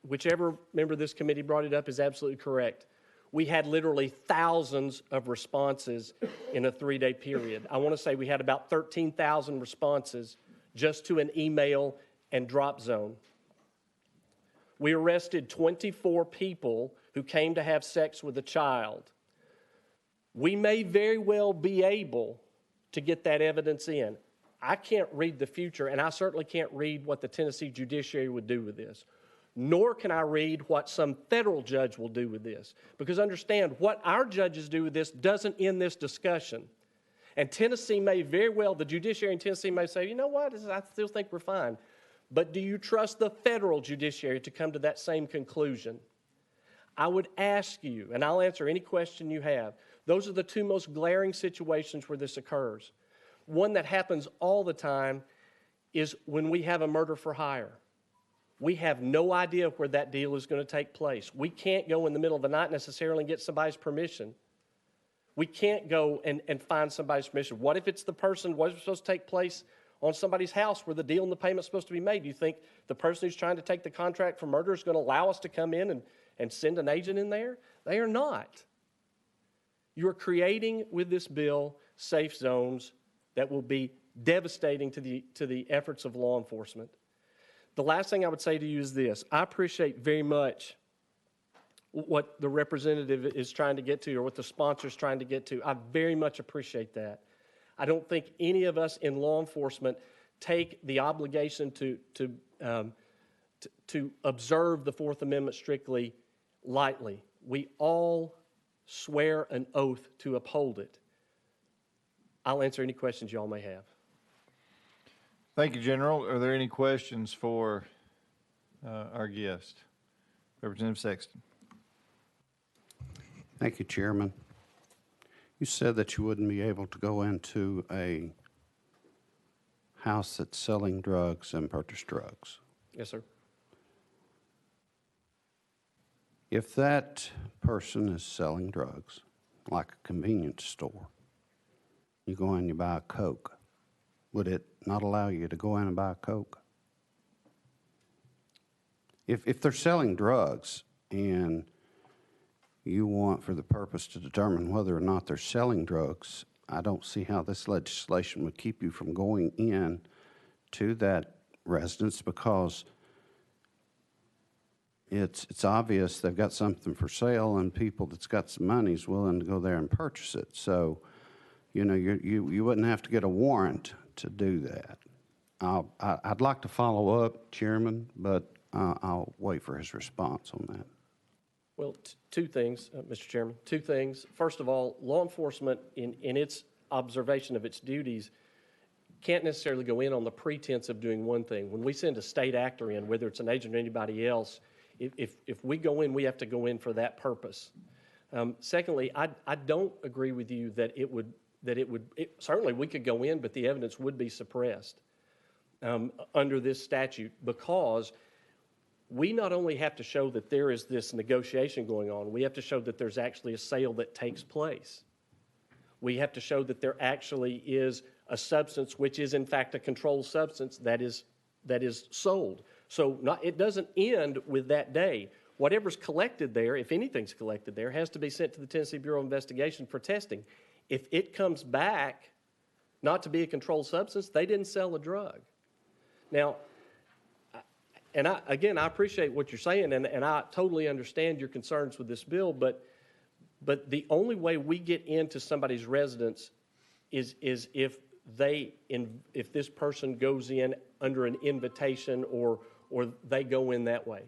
whichever member of this committee brought it up is absolutely correct. We had literally thousands of responses in a 3-day period. I want to say we had about 13,000 responses just to an email and drop zone. We arrested 24 people who came to have sex with a child. We may very well be able to get that evidence in. I can't read the future, and I certainly can't read what the Tennessee judiciary would do with this. Nor can I read what some federal judge will do with this. Because understand, what our judges do with this doesn't end this discussion. And Tennessee may very well, the judiciary in Tennessee may say, you know what, I still think we're fine. But do you trust the federal judiciary to come to that same conclusion? I would ask you, and I'll answer any question you have, those are the 2 most glaring situations where this occurs. One that happens all the time is when we have a murder for hire. We have no idea where that deal is going to take place. We can't go in the middle of the night necessarily and get somebody's permission. We can't go and find somebody's permission. What if it's the person, what is supposed to take place on somebody's house where the deal and the payment's supposed to be made? Do you think the person who's trying to take the contract for murder is going to allow us to come in and send an agent in there? They are not. You are creating with this bill safe zones that will be devastating to the efforts of law enforcement. The last thing I would say to you is this. I appreciate very much what the representative is trying to get to or what the sponsor is trying to get to. I very much appreciate that. I don't think any of us in law enforcement take the obligation to observe the Fourth Amendment strictly lightly. We all swear an oath to uphold it. I'll answer any questions y'all may have. Thank you, General. Are there any questions for our guest? Representative Sexton. Thank you, Chairman. You said that you wouldn't be able to go into a house that's selling drugs and purchase drugs. Yes, sir. If that person is selling drugs, like a convenience store, you go in and you buy a Coke, would it not allow you to go in and buy a Coke? If they're selling drugs and you want for the purpose to determine whether or not they're selling drugs, I don't see how this legislation would keep you from going in to that residence, because it's obvious they've got something for sale and people that's got some money is willing to go there and purchase it. So, you know, you wouldn't have to get a warrant to do that. I'd like to follow up, Chairman, but I'll wait for his response on that. Well, 2 things, Mr. Chairman. 2 things. First of all, law enforcement, in its observation of its duties, can't necessarily go in on the pretense of doing one thing. When we send a state actor in, whether it's an agent or anybody else, if we go in, we have to go in for that purpose. Secondly, I don't agree with you that certainly we could go in, but the evidence would be suppressed under this statute, because we not only have to show that there is this negotiation going on, we have to show that there's actually a sale that takes place. We have to show that there actually is a substance which is in fact a controlled substance that is sold. So it doesn't end with that day. Whatever's collected there, if anything's collected there, has to be sent to the Tennessee Bureau of Investigation for testing. If it comes back not to be a controlled substance, they didn't sell a drug. Now, I appreciate what you're saying, and I totally understand your concerns with this bill, but the only way we get into somebody's residence is if this person goes in under an invitation or they go in that way.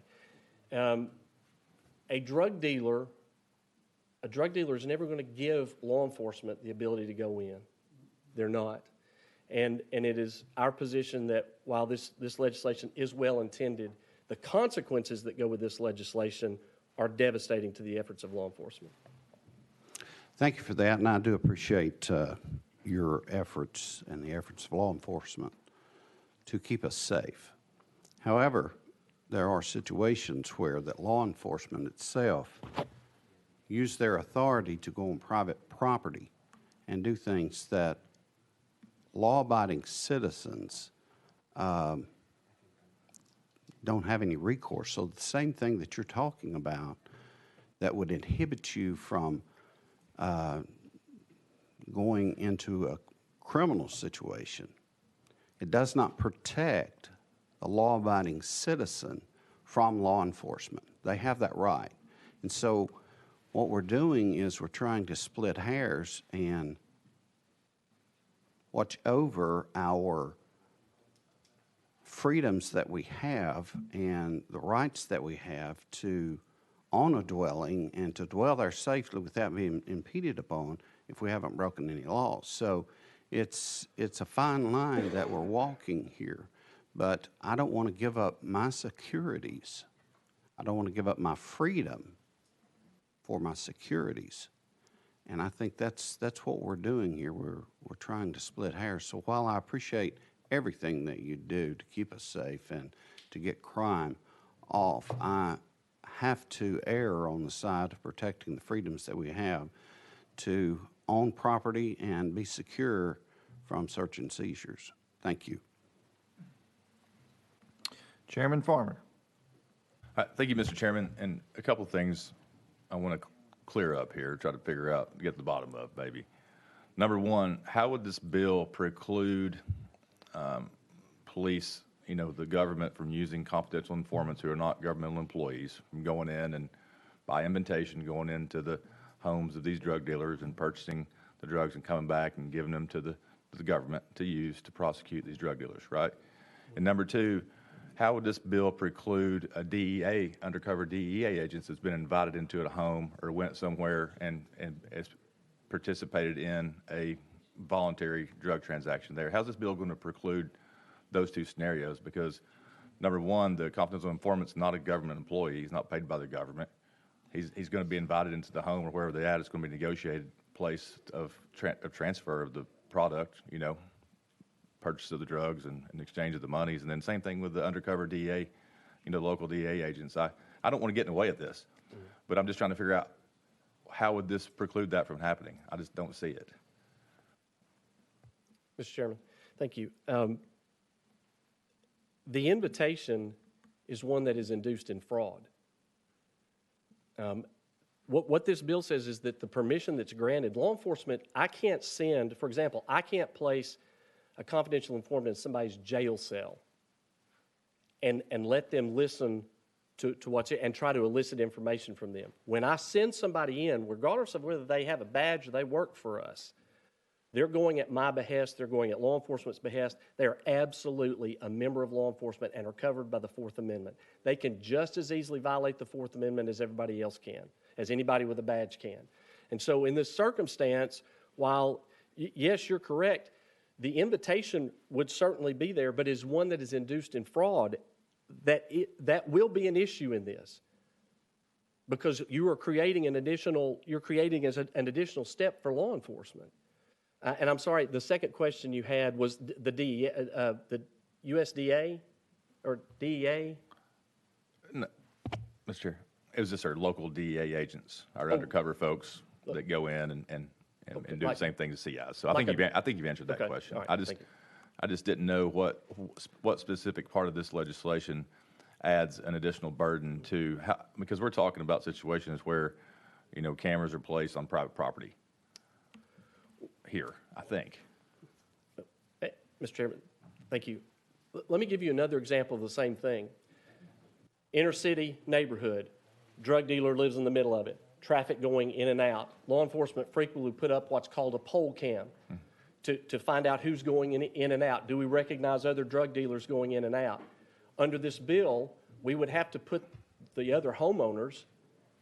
A drug dealer is never going to give law enforcement the ability to go in. They're not. And it is our position that while this legislation is well intended, the consequences that go with this legislation are devastating to the efforts of law enforcement. Thank you for that, and I do appreciate your efforts and the efforts of law enforcement to keep us safe. However, there are situations where that law enforcement itself use their authority to go on private property and do things that law-abiding citizens don't have any recourse. So the same thing that you're talking about that would inhibit you from going into a criminal situation, it does not protect the law-abiding citizen from law enforcement. They have that right. And so what we're doing is we're trying to split hairs and watch over our freedoms that we have and the rights that we have to own a dwelling and to dwell there safely without being impeded upon if we haven't broken any laws. So it's a fine line that we're walking here, but I don't want to give up my securities. I don't want to give up my freedom for my securities. And I think that's what we're doing here. We're trying to split hairs. So while I appreciate everything that you do to keep us safe and to get crime off, I have to err on the side of protecting the freedoms that we have to own property and be secure from search and seizures. Thank you. Chairman Farmer. Thank you, Mr. Chairman. And a couple of things I want to clear up here, try to figure out, get to the bottom of, maybe. Number one, how would this bill preclude police, the government from using confidential informants who are not governmental employees from going in and by invitation going into the homes of these drug dealers and purchasing the drugs and coming back and giving them to the government to use to prosecute these drug dealers, right? And number two, how would this bill preclude a undercover DEA agent that's been invited into a home or went somewhere and has participated in a voluntary drug transaction there? How's this bill going to preclude those two scenarios? Because number one, the confidential informant's not a government employee. He's not paid by the government. He's going to be invited into the home or wherever they're at. It's going to be a negotiated place of transfer of the product, purchase of the drugs and exchange of the monies. And then same thing with the undercover DA, local DA agents. I don't want to get in the way of this, but I'm just trying to figure out how would this preclude that from happening? I just don't see it. Mr. Chairman, thank you. The invitation is one that is induced in fraud. What this bill says is that the permission that's granted, law enforcement, I can't send, for example, I can't place a confidential informant in somebody's jail cell and let them listen to what's it and try to elicit information from them. When I send somebody in, regardless of whether they have a badge or they work for us, they're going at my behest, they're going at law enforcement's behest. They are absolutely a member of law enforcement and are covered by the Fourth Amendment. They can just as easily violate the Fourth Amendment as everybody else can, as anybody with a badge can. And so in this circumstance, while, yes, you're correct, the invitation would certainly be there, but is one that is induced in fraud, that will be an issue in this. Because you are creating an additional step for law enforcement. And I'm sorry, the second question you had was the USDA or DEA? Mr. Chair, it was just our local DEA agents, our undercover folks that go in and do the like- same thing to CIs. So I like think a- I think you've answered that Okay, question. all right, thank you. I just didn't know what specific part of this legislation adds an additional burden to, because we're talking about situations where, cameras are placed on private property here, I think. Hey, Mr. Chairman, thank you. Let me give you another example of the same thing. Inner city neighborhood, drug dealer lives in the middle of it, traffic going in and out. Law enforcement frequently put up what's called a poll cam to find out who's going in and out. Do we recognize other drug dealers going in and out? Under this bill, we would have to put the other homeowners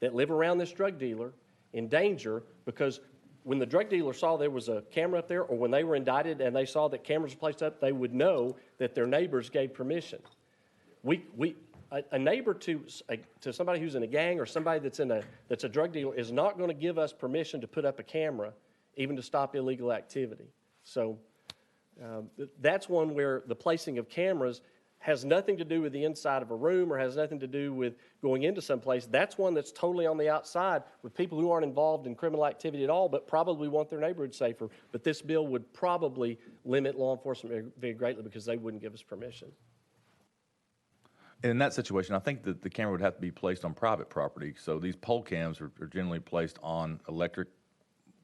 that live around this drug dealer in danger, because when the drug dealer saw there was a camera up there, or when they were indicted and they saw that cameras were placed up, they would know that their neighbors gave permission. A neighbor to somebody who's in a gang or somebody that's a drug dealer is not going to give us permission to put up a camera, even to stop illegal activity. So that's one where the placing of cameras has nothing to do with the inside of a room or has nothing to do with going into some place. That's one that's totally on the outside with people who aren't involved in criminal activity at all, but probably want their neighborhood safer. But this bill would probably limit law enforcement very greatly because they wouldn't give us permission. In that situation, I think that the camera would have to be placed on private property. So these pole cams are generally placed on electric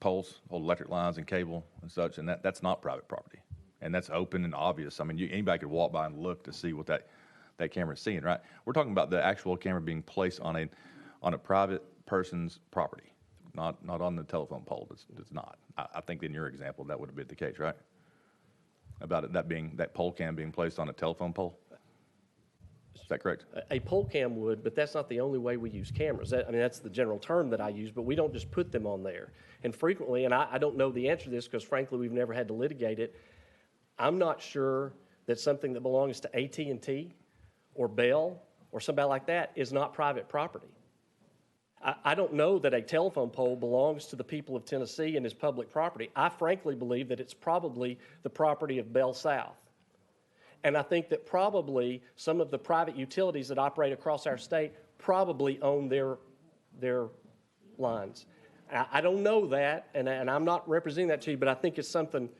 poles, old electric lines and cable and such, and that's not private property. And that's open and obvious. I mean, anybody could walk by and look to see what that camera is seeing, right? We're talking about the actual camera being placed on a private person's property, not on the telephone pole. It's not. I think in your example, that would have been the case, right? About it, that pole cam being placed on a telephone pole? Is that correct? A poll cam would, but that's not the only way we use cameras. That's the general term that I use, but we don't just put them on there. And frequently, and I don't know the answer to this because frankly, we've never had to litigate it, I'm not sure that something that belongs to AT&T or Bell or somebody like that is not private property. I don't know that a telephone pole belongs to the people of Tennessee and is public property. I frankly believe that it's probably the property of Bell South. And I think that probably some of the private utilities that operate across our state probably own their lines. I don't know that, and I'm not representing that to you, but I think it's something,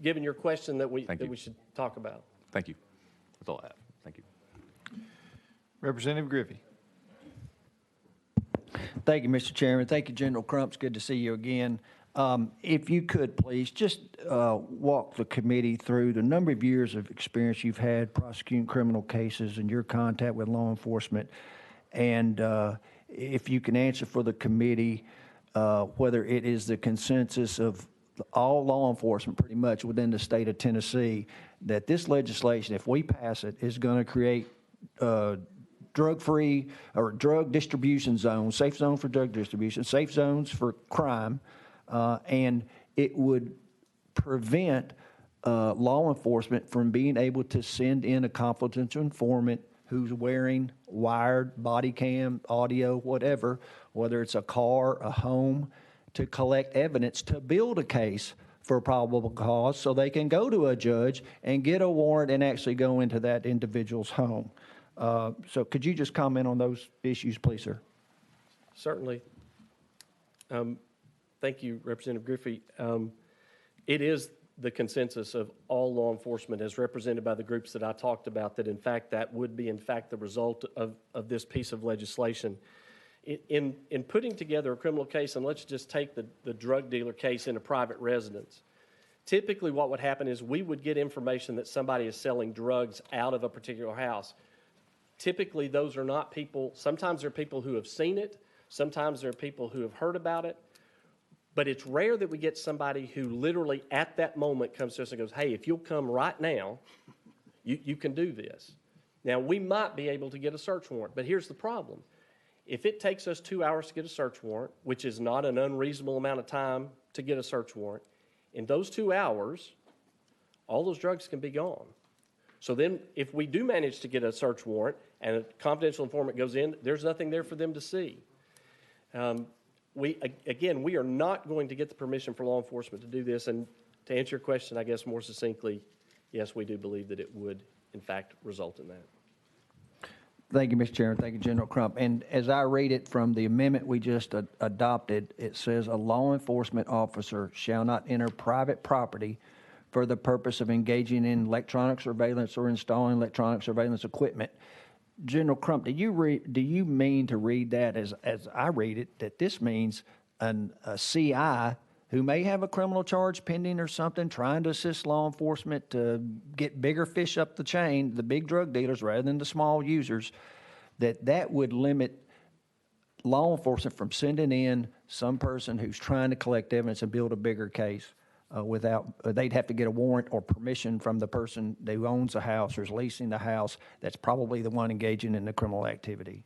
given your question, that we should talk about. Thank you. That's all I have. Thank you. Representative Griffey. Thank you, Mr. Chairman. Thank you, General Crumps. Good to see you again. If you could, please, just walk the committee through the number of years of experience you've had prosecuting criminal cases and your contact with law enforcement. And if you can answer for the committee whether it is the consensus of all law enforcement pretty much within the state of Tennessee that this legislation, if we pass it, is going to create drug-free or drug distribution zones, safe zones for drug distribution, safe zones for crime, and it would prevent law enforcement from being able to send in a confidential informant who's wearing wired body cam, audio, whatever, whether it's a car, a home, to collect evidence to build a case for probable cause so they can go to a judge and get a warrant and actually go into that individual's home. So could you just comment on those issues, please, sir? Certainly. Thank you, Representative Griffey. It is the consensus of all law enforcement as represented by the groups that I talked about that in fact that would be in fact the result of this piece of legislation. In putting together a criminal case, and let's just take the drug dealer case in a private residence, typically what would happen is we would get information that somebody is selling drugs out of a particular house. Typically those are not people, sometimes they're people who have seen it, sometimes they're people who have heard about it, but it's rare that we get somebody who literally at that moment comes to us and goes, hey, if you'll come right now, you can do this. Now, we might be able to get a search warrant, but here's the problem. If it takes us 2 hours to get a search warrant, which is not an unreasonable amount of time to get a search warrant, in those 2 hours, all those drugs can be gone. So then if we do manage to get a search warrant and a confidential informant goes in, there's nothing there for them to see. We are not going to get the permission for law enforcement to do this. And to answer your question, I guess more succinctly, yes, we do believe that it would, in fact, result in that. Thank you, Mr. Chairman. Thank you, General Crump. And as I read it from the amendment we just adopted, it says a law enforcement officer shall not enter private property for the purpose of engaging in electronic surveillance or installing electronic surveillance equipment. General Crump, do you mean to read that as I read it, that this means a CI who may have a criminal charge pending or something, trying to assist law enforcement to get bigger fish up the chain, the big drug dealers rather than the small users, that would limit law enforcement from sending in some person who's trying to collect evidence and build a bigger case without, they'd have to get a warrant or permission from the person who owns the house or is leasing the house that's probably the one engaging in the criminal activity.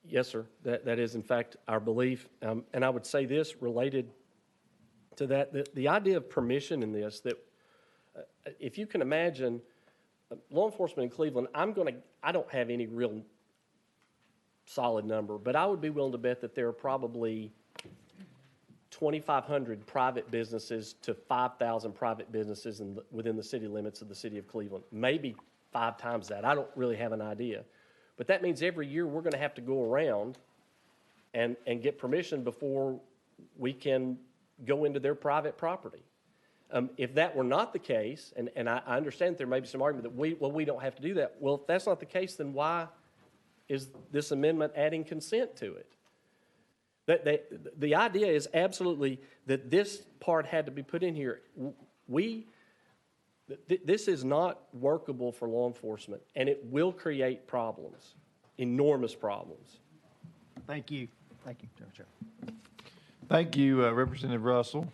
Yes, sir. That is, in fact, our belief. And I would say this related to that, the idea of permission in this, that if you can imagine law enforcement in Cleveland, I don't have any real solid number, but I would be willing to bet that there are probably 2,500 private businesses to 5,000 private businesses within the city limits of the city of Cleveland. Maybe 5 times that. I don't really have an idea. But that means every year we're going to have to go around and get permission before we can go into their private property. If that were not the case, and I understand that there may be some argument that we don't have to do that. Well, if that's not the case, then why is this amendment adding consent to it? The idea is absolutely that this part had to be put in here. This is not workable for law enforcement, and it will create problems, enormous problems. Thank you. Thank you, Chair. Thank you, Representative Russell.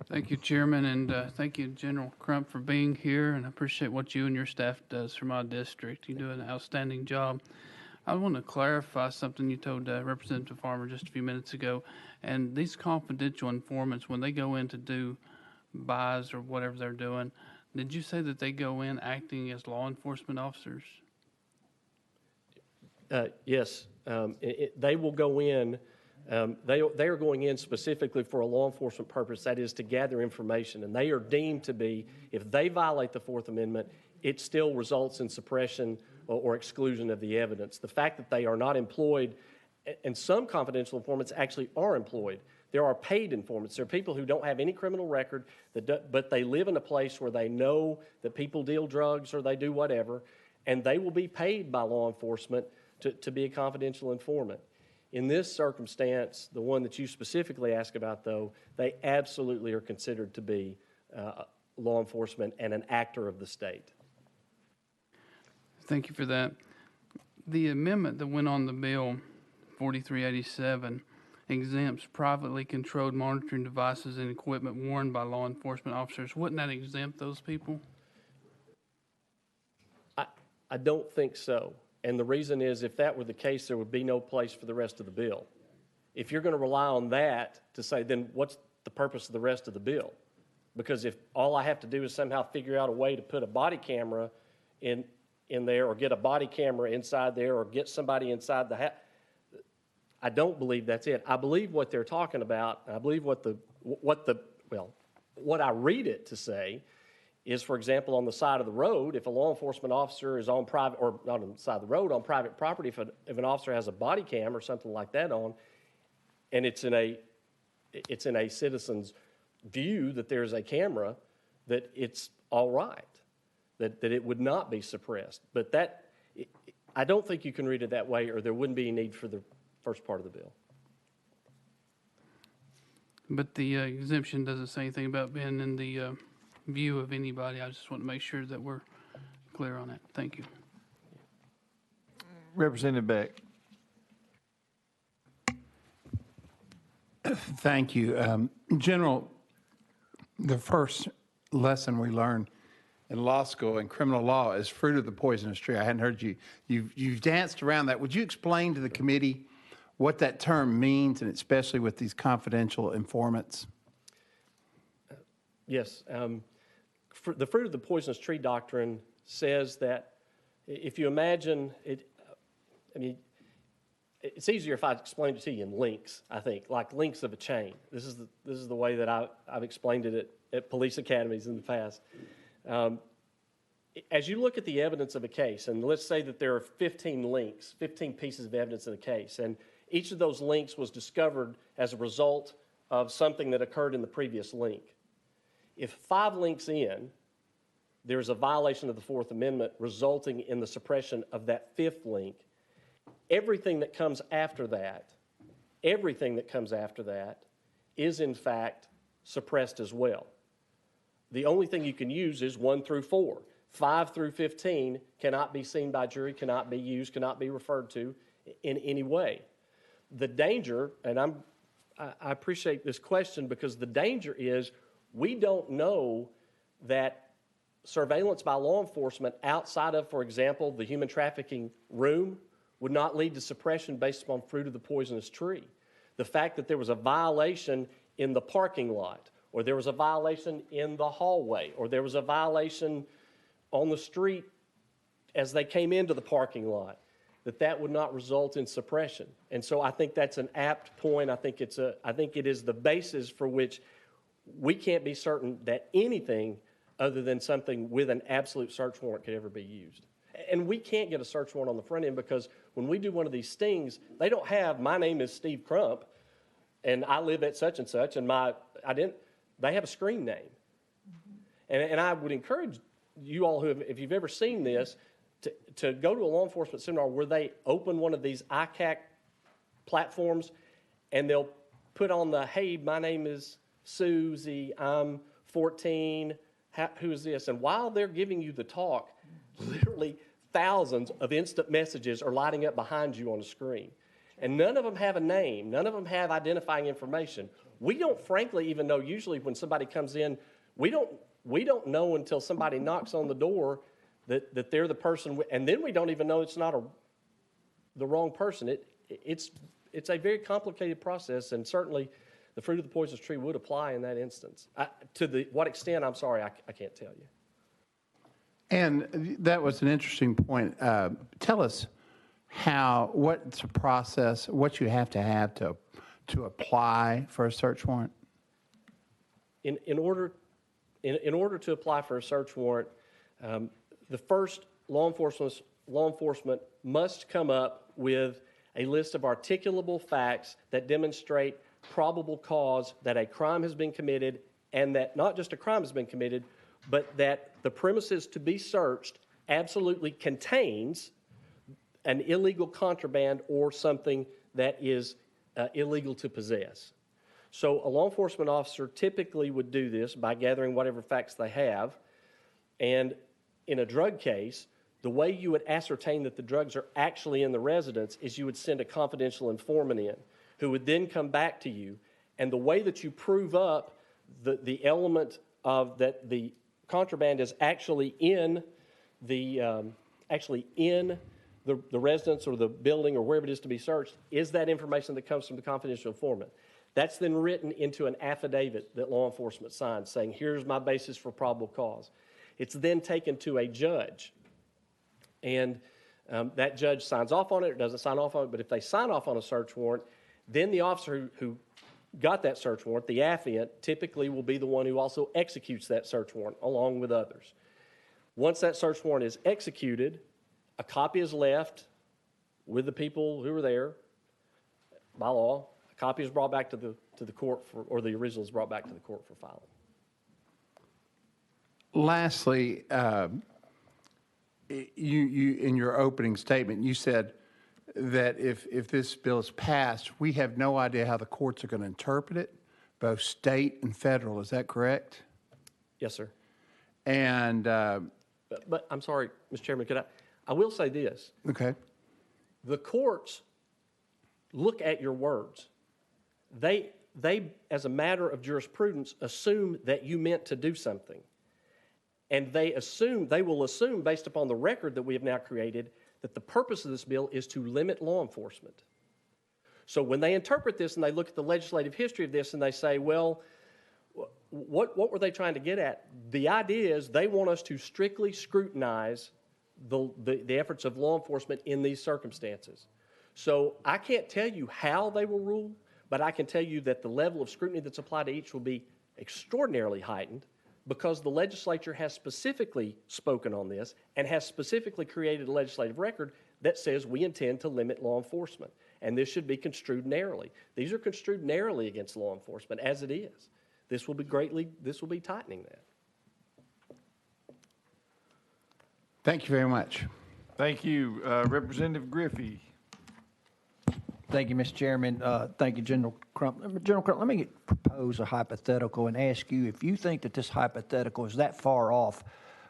Thank you, Chairman, and thank you, General Crump, for being here, and I appreciate what you and your staff does for my district. You do an outstanding job. I want to clarify something you told Representative Farmer just a few minutes ago, and these confidential informants, when they go in to do buys or whatever they're doing, did you say that they go in acting as law enforcement officers? Yes, they will go in. They are going in specifically for a law enforcement purpose, that is to gather information, and they are deemed to be, if they violate the Fourth Amendment, it still results in suppression or exclusion of the evidence. The fact that they are not employed, and some confidential informants actually are employed. There are paid informants. There are people who don't have any criminal record, but they live in a place where they know that people deal drugs or they do whatever, and they will be paid by law enforcement to be a confidential informant. In this circumstance, the one that you specifically ask about, though, they absolutely are considered to be law enforcement and an actor of the state. Thank you for that. The amendment that went on the bill, 4387, exempts privately controlled monitoring devices and equipment worn by law enforcement officers. Wouldn't that exempt those people? I don't think so. And the reason is, if that were the case, there would be no place for the rest of the bill. If you're going to rely on that to say, then what's the purpose of the rest of the bill? Because if all I have to do is somehow figure out a way to put a body camera in there, or get a body camera inside there, or get somebody inside the house, I don't believe that's it. I believe what they're talking about, and I believe what I read it to say is, for example, on the side of the road, if a law enforcement officer is on private, or not on the side of the road, on private property, if an officer has a body cam or something like that on, and it's in a citizen's view that there's a camera, that it's all right, that it would not be suppressed. But I don't think you can read it that way, or there wouldn't be a need for the first part of the bill. But the exemption doesn't say anything about being in the view of anybody. I just want to make sure that we're clear on that. Thank you. Representative Beck. Thank you. General, the first lesson we learned in law school in criminal law is fruit of the poisonous tree. I hadn't heard you. You've danced around that. Would you explain to the committee what that term means, and especially with these confidential informants? Yes. The fruit of the poisonous tree doctrine says that if you imagine it, it's easier if I explain it to you in links, I think, like links of a chain. This is the way that I've explained it at police academies in the past. As you look at the evidence of a case, and let's say that there are 15 links, 15 pieces of evidence in the case, and each of those links was discovered as a result of something that occurred in the previous link. If 5 links in, there's a violation of the Fourth Amendment resulting in the suppression of that 5th link, everything that comes after that is in fact suppressed as well. The only thing you can use is 1 through 4. 5 through 15 cannot be seen by jury, cannot be used, cannot be referred to in any way. The danger, and I appreciate this question because the danger is we don't know that surveillance by law enforcement outside of, for example, the human trafficking room would not lead to suppression based upon fruit of the poisonous tree. The fact that there was a violation in the parking lot, or there was a violation in the hallway, or there was a violation on the street as they came into the parking lot, that would not result in suppression. And so I think that's an apt point. I think it is the basis for which we can't be certain that anything other than something with an absolute search warrant could ever be used. And we can't get a search warrant on the front end because when we do one of these stings, they don't have, my name is Steve Crump, and I live at such and such, and they have a screen name. And I would encourage you all if you've ever seen this, to go to a law enforcement seminar where they open one of these ICAC platforms and they'll put on hey, my name is Susie, I'm 14, who is this? And while they're giving you the talk, literally thousands of instant messages are lighting up behind you on the screen. And none of them have a name. None of them have identifying information. We don't frankly even know usually when somebody comes in, we don't know until somebody knocks on the door that they're the person, and then we don't even know it's not the wrong person. It's a very complicated process, and certainly the fruit of the poisonous tree would apply in that instance. To what extent, I'm sorry, I can't tell you. And that was an interesting point. Tell us what's the process, what you have to apply for a search warrant? In order to apply for a search warrant, the first law enforcement must come up with a list of articulable facts that demonstrate probable cause that a crime has been committed, and that not just a crime has been committed, but that the premises to be searched absolutely contains an illegal contraband or something that is illegal to possess. So a law enforcement officer typically would do this by gathering whatever facts they have. And in a drug case, the way you would ascertain that the drugs are actually in the residence is you would send a confidential informant in who would then come back to you. And the way that you prove up the element of that the contraband is actually in the residence or the building or wherever it is to be searched is that information that comes from the confidential informant. That's then written into an affidavit that law enforcement signs saying, here's my basis for probable cause. It's then taken to a judge, and that judge signs off on it or doesn't sign off on it, but if they sign off on a search warrant, then the officer who got that search warrant, the affiant, typically will be the one who also executes that search warrant along with others. Once that search warrant is executed, a copy is left with the people who were there by law. A copy is brought back to the court or the original is brought back to the court for filing. Lastly, you in your opening statement, you said that if this bill is passed, we have no idea how the courts are going to interpret it, both state and federal. Is that correct? Yes, sir. And but I'm sorry, Mr. Chairman, I will say this. Okay. The courts look at your words. They, as a matter of jurisprudence, assume that you meant to do something. And they will assume, based upon the record that we have now created, that the purpose of this bill is to limit law enforcement. So when they interpret this and they look at the legislative history of this and they say, well, what were they trying to get at? The idea is they want us to strictly scrutinize the efforts of law enforcement in these circumstances. So I can't tell you how they will rule, but I can tell you that the level of scrutiny that's applied to each will be extraordinarily heightened because the legislature has specifically spoken on this and has specifically created a legislative record that says we intend to limit law enforcement. And this should be construed narrowly. These are construed narrowly against law enforcement as it is. This will be tightening that. Thank you very much. Thank you. Representative Griffey. Thank you, Mr. Chairman. Thank you, General Crump. General Crump, let me propose a hypothetical and ask you if you think that this hypothetical is that far off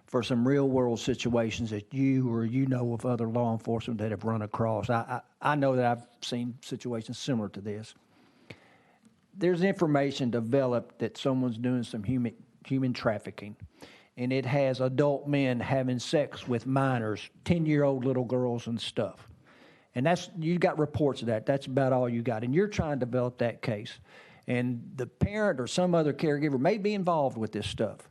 for some real-world situations that you or you know of other law enforcement that have run across. I know that I've seen situations similar to this. There's information developed that someone's doing some human trafficking, and it has adult men having sex with minors, 10-year-old little girls and stuff. And you got reports of that. That's about all you got. And you're trying to develop that case. And the parent or some other caregiver may be involved with this stuff.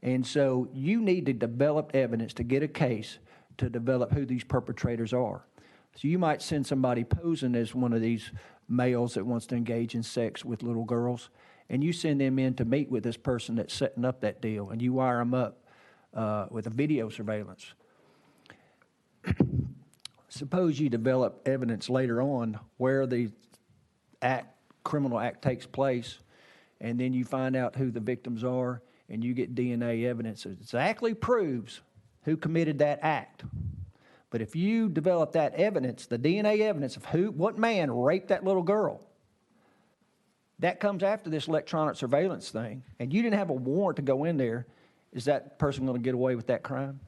And so you need to develop evidence to get a case to develop who these perpetrators are. So you might send somebody posing as one of these males that wants to engage in sex with little girls, and you send them in to meet with this person that's setting up that deal, and you wire them up with a video surveillance. Suppose you develop evidence later on where the criminal act takes place, and then you find out who the victims are, and you get DNA evidence that exactly proves who committed that act. But if you develop that evidence, the DNA evidence of what man raped that little girl, that comes after this electronic surveillance thing, and you didn't have a warrant to go in there, is that person going to get away with that crime?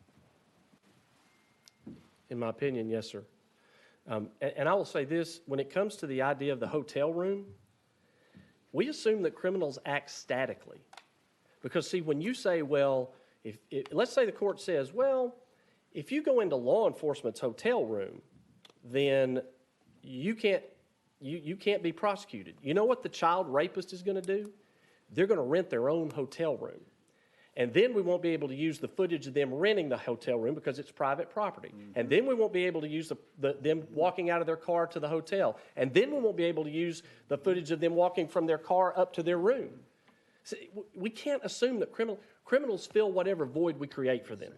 In my opinion, yes, sir. And I will say this, when it comes to the idea of the hotel room, we assume that criminals act statically. Because, see, when you say, well, let's say the court says, well, if you go into law enforcement's hotel room, then you can't be prosecuted. You know what the child rapist is going to do? They're going to rent their own hotel room. And then we won't be able to use the footage of them renting the hotel room because it's private property. Mm-hmm. And then we won't be able to use them walking out of their car to the hotel. And then we won't be able to use the footage of them walking from their car up to their room. See, we can't assume that criminals fill whatever void we create for them.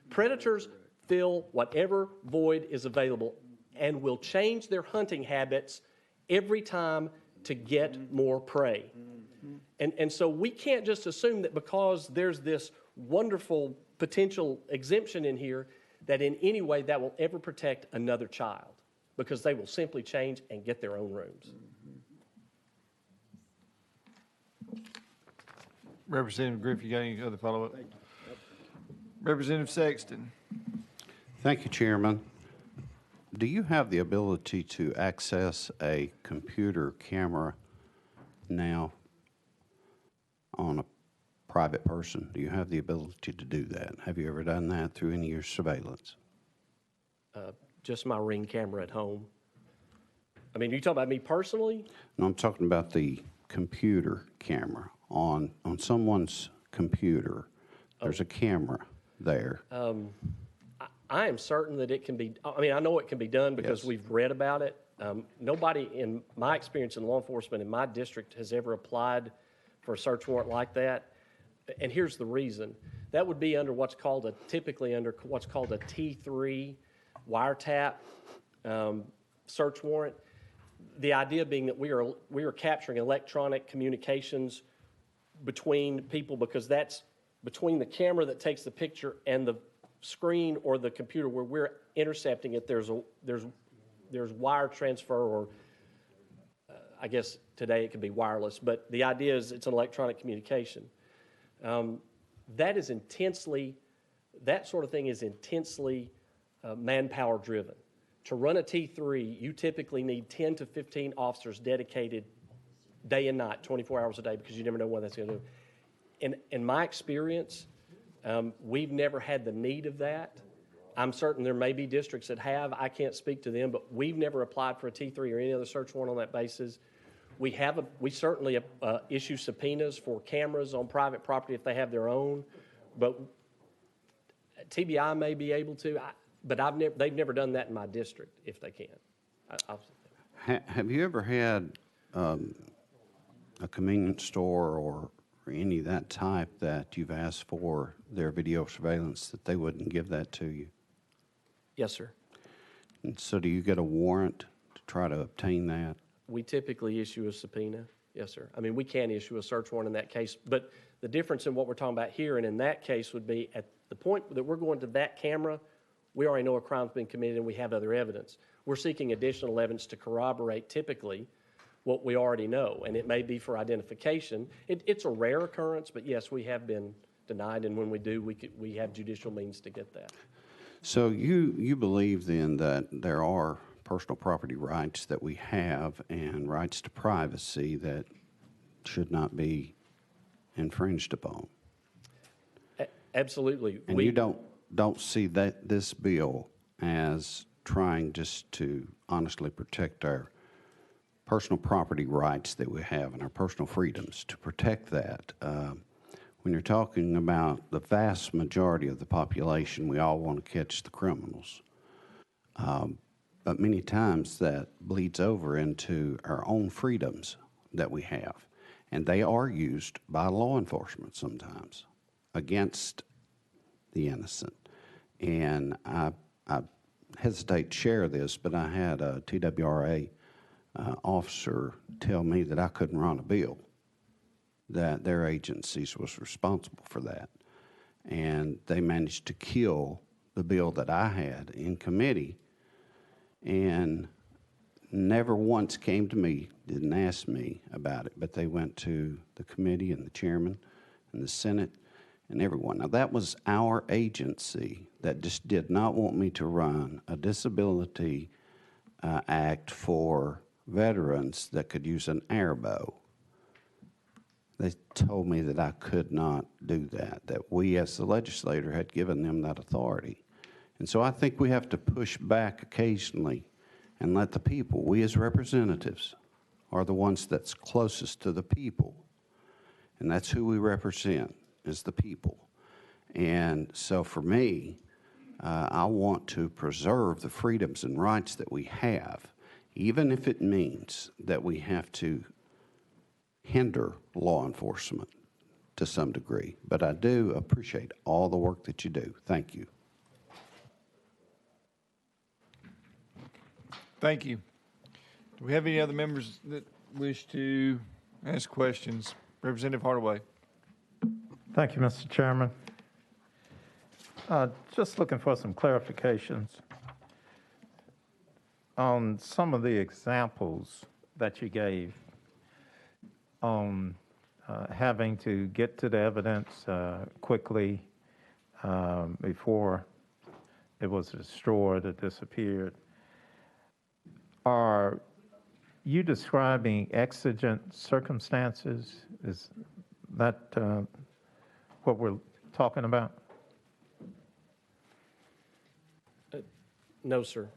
Predators fill whatever void is available and will change their hunting habits every time to get more prey. And so we can't just assume that because there's this wonderful potential exemption in here that in any way that will ever protect another child, because they will simply change and get their own rooms. Representative Griffith, you got any other follow-up? Representative Sexton. Thank you, Chairman. Do you have the ability to access a computer camera now on a private person? Do you have the ability to do that? Have you ever done that through any of your surveillance? Just my Ring camera at home. I mean, you talking about me personally? No, I'm talking about the computer camera. On someone's computer, there's a camera there. I am certain that it can be, I mean, I know it can be done because we've read about it. Nobody in my experience in law enforcement in my district has ever applied for a search warrant like that. And here's the reason. That would be under typically under what's called a T3 wiretap search warrant. The idea being that we are capturing electronic communications between people, because that's between the camera that takes the picture and the screen or the computer where we're intercepting it. There's wire transfer, or I guess today it can be wireless, but the idea is it's an electronic communication. That sort of thing is intensely manpower driven. To run a T3, you typically need 10 to 15 officers dedicated day and night, 24 hours a day, because you never know what that's going to do. In my experience, we've never had the need of that. I'm certain there may be districts that have. I can't speak to them, but we've never applied for a T3 or any other search warrant on that basis. We certainly issue subpoenas for cameras on private property if they have their own, but TBI may be able to. But they've never done that in my district if they can. Have you ever had a convenience store or or any of that type that you've asked for their video surveillance, that they wouldn't give that to you? Yes, sir. And so do you get a warrant to try to obtain that? We typically issue a subpoena. Yes, sir. I mean, we can issue a search warrant in that case, but the difference in what we're talking about here and in that case would be at the point that we're going to that camera, we already know a crime's been committed and we have other evidence. We're seeking additional evidence to corroborate typically what we already know, and it may be for identification. It's a rare occurrence, but yes, we have been denied, and when we do, we have judicial means to get that. So you believe then that there are personal property rights that we have and rights to privacy that should not be infringed upon? Absolutely. And you don't see that this bill as trying just to honestly protect our personal property rights that we have and our personal freedoms, to protect that. When you're talking about the vast majority of the population, we all want to catch the criminals. But many times that bleeds over into our own freedoms that we have. And they are used by law enforcement sometimes against the innocent. And I hesitate to share this, but I had a TWRA officer tell me that I couldn't run a bill, that their agencies was responsible for that. And they managed to kill the bill that I had in committee and never once came to me, didn't ask me about it, but they went to the committee and the chairman and the Senate and everyone. Now, that was our agency that just did not want me to run a disability act for veterans that could use an airbow. They told me that I could not do that, that we as the legislator had given them that authority. And so I think we have to push back occasionally and let the people, we as representatives, are the ones that's closest to the people. And that's who we represent, is the people. And so for me, I want to preserve the freedoms and rights that we have, even if it means that we have to hinder law enforcement to some degree. But I do appreciate all the work that you do. Thank you. Thank you. Do we have any other members that wish to ask questions? Representative Hardaway. Thank you, Mr. Chairman. Just looking for some clarifications on some of the examples that you gave on having to get to the evidence quickly before it was destroyed or disappeared. Are you describing exigent circumstances? Is that what we're talking about? No, sir.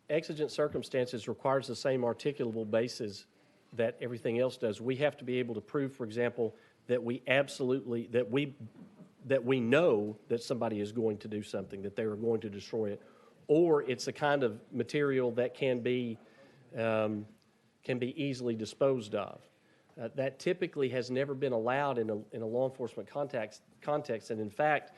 Exigent circumstances requires the same articulable basis that everything else does. We have to be able to prove, for example, that we absolutely, that we know that somebody is going to do something, that they are going to destroy it, or it's a kind of material that can be easily disposed of. That typically has never been allowed in a law enforcement context, and in fact,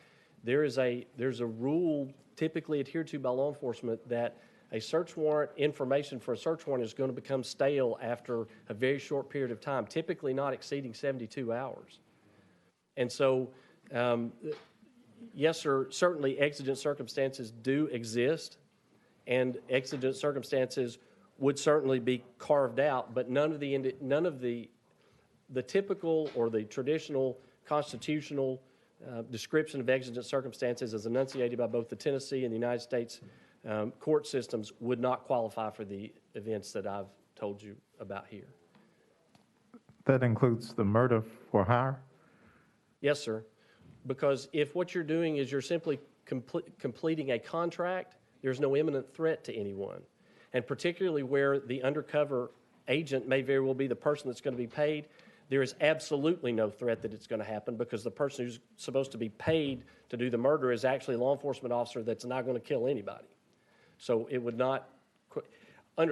there's a rule typically adhered to by law enforcement that a search warrant, information for a search warrant is going to become stale after a very short period of time, typically not exceeding 72 hours. And so, yes, sir, certainly exigent circumstances do exist, and exigent circumstances would certainly be carved out, but none of the typical or the traditional constitutional description of exigent circumstances as enunciated by both the Tennessee and the United States court systems would not qualify for the events that I've told you about here. That includes the murder for hire? Yes, sir. Because if what you're doing is you're simply completing a contract, there's no imminent threat to anyone. And particularly where the undercover agent may very well be the person that's going to be paid, there is absolutely no threat that it's going to happen because the person who's supposed to be paid to do the murder is actually a law enforcement officer that's not going to kill anybody. So it would not, I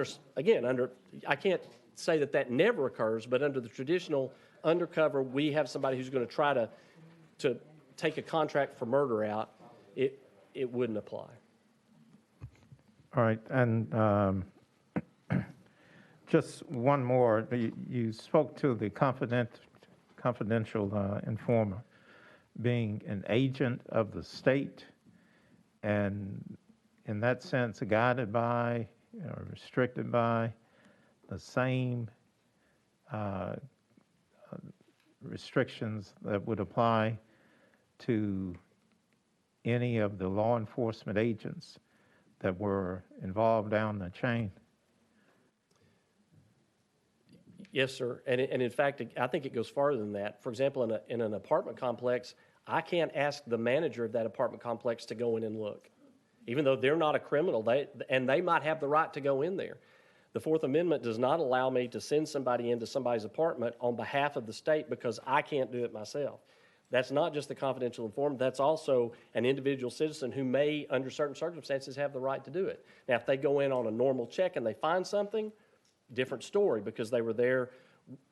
can't say that never occurs, but under the traditional undercover, we have somebody who's going to try to take a contract for murder out, it wouldn't apply. All right, and just one more. You spoke to the confidential informer being an agent of the state, and in that sense guided by or restricted by the same restrictions that would apply to any of the law enforcement agents that were involved down the chain? Yes, sir. And in fact, I think it goes farther than that. For example, in an apartment complex, I can't ask the manager of that apartment complex to go in and look, even though they're not a criminal, they might have the right to go in there. The Fourth Amendment does not allow me to send somebody into somebody's apartment on behalf of the state because I can't do it myself. That's not just the confidential informant, that's also an individual citizen who may, under certain circumstances, have the right to do it. Now, if they go in on a normal check and they find something, different story, because they were there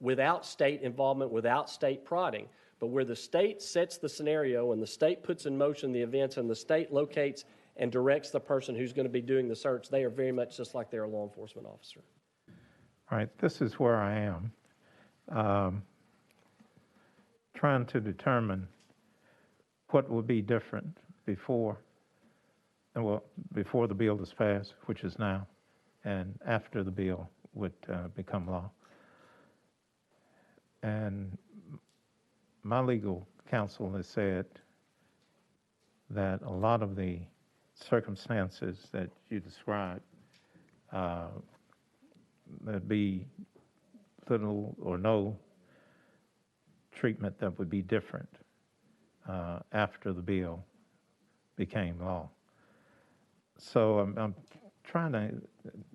without state involvement, without state prodding. But where the state sets the scenario and the state puts in motion the events and the state locates and directs the person who's going to be doing the search, they are very much just like they're a law enforcement officer. All right, this is where I am. Trying to determine what will be different before the bill is passed, which is now, and after the bill would become law. And my legal counsel has said that a lot of the circumstances that you described, there'd be little or no treatment that would be different after the bill became law. So I'm trying to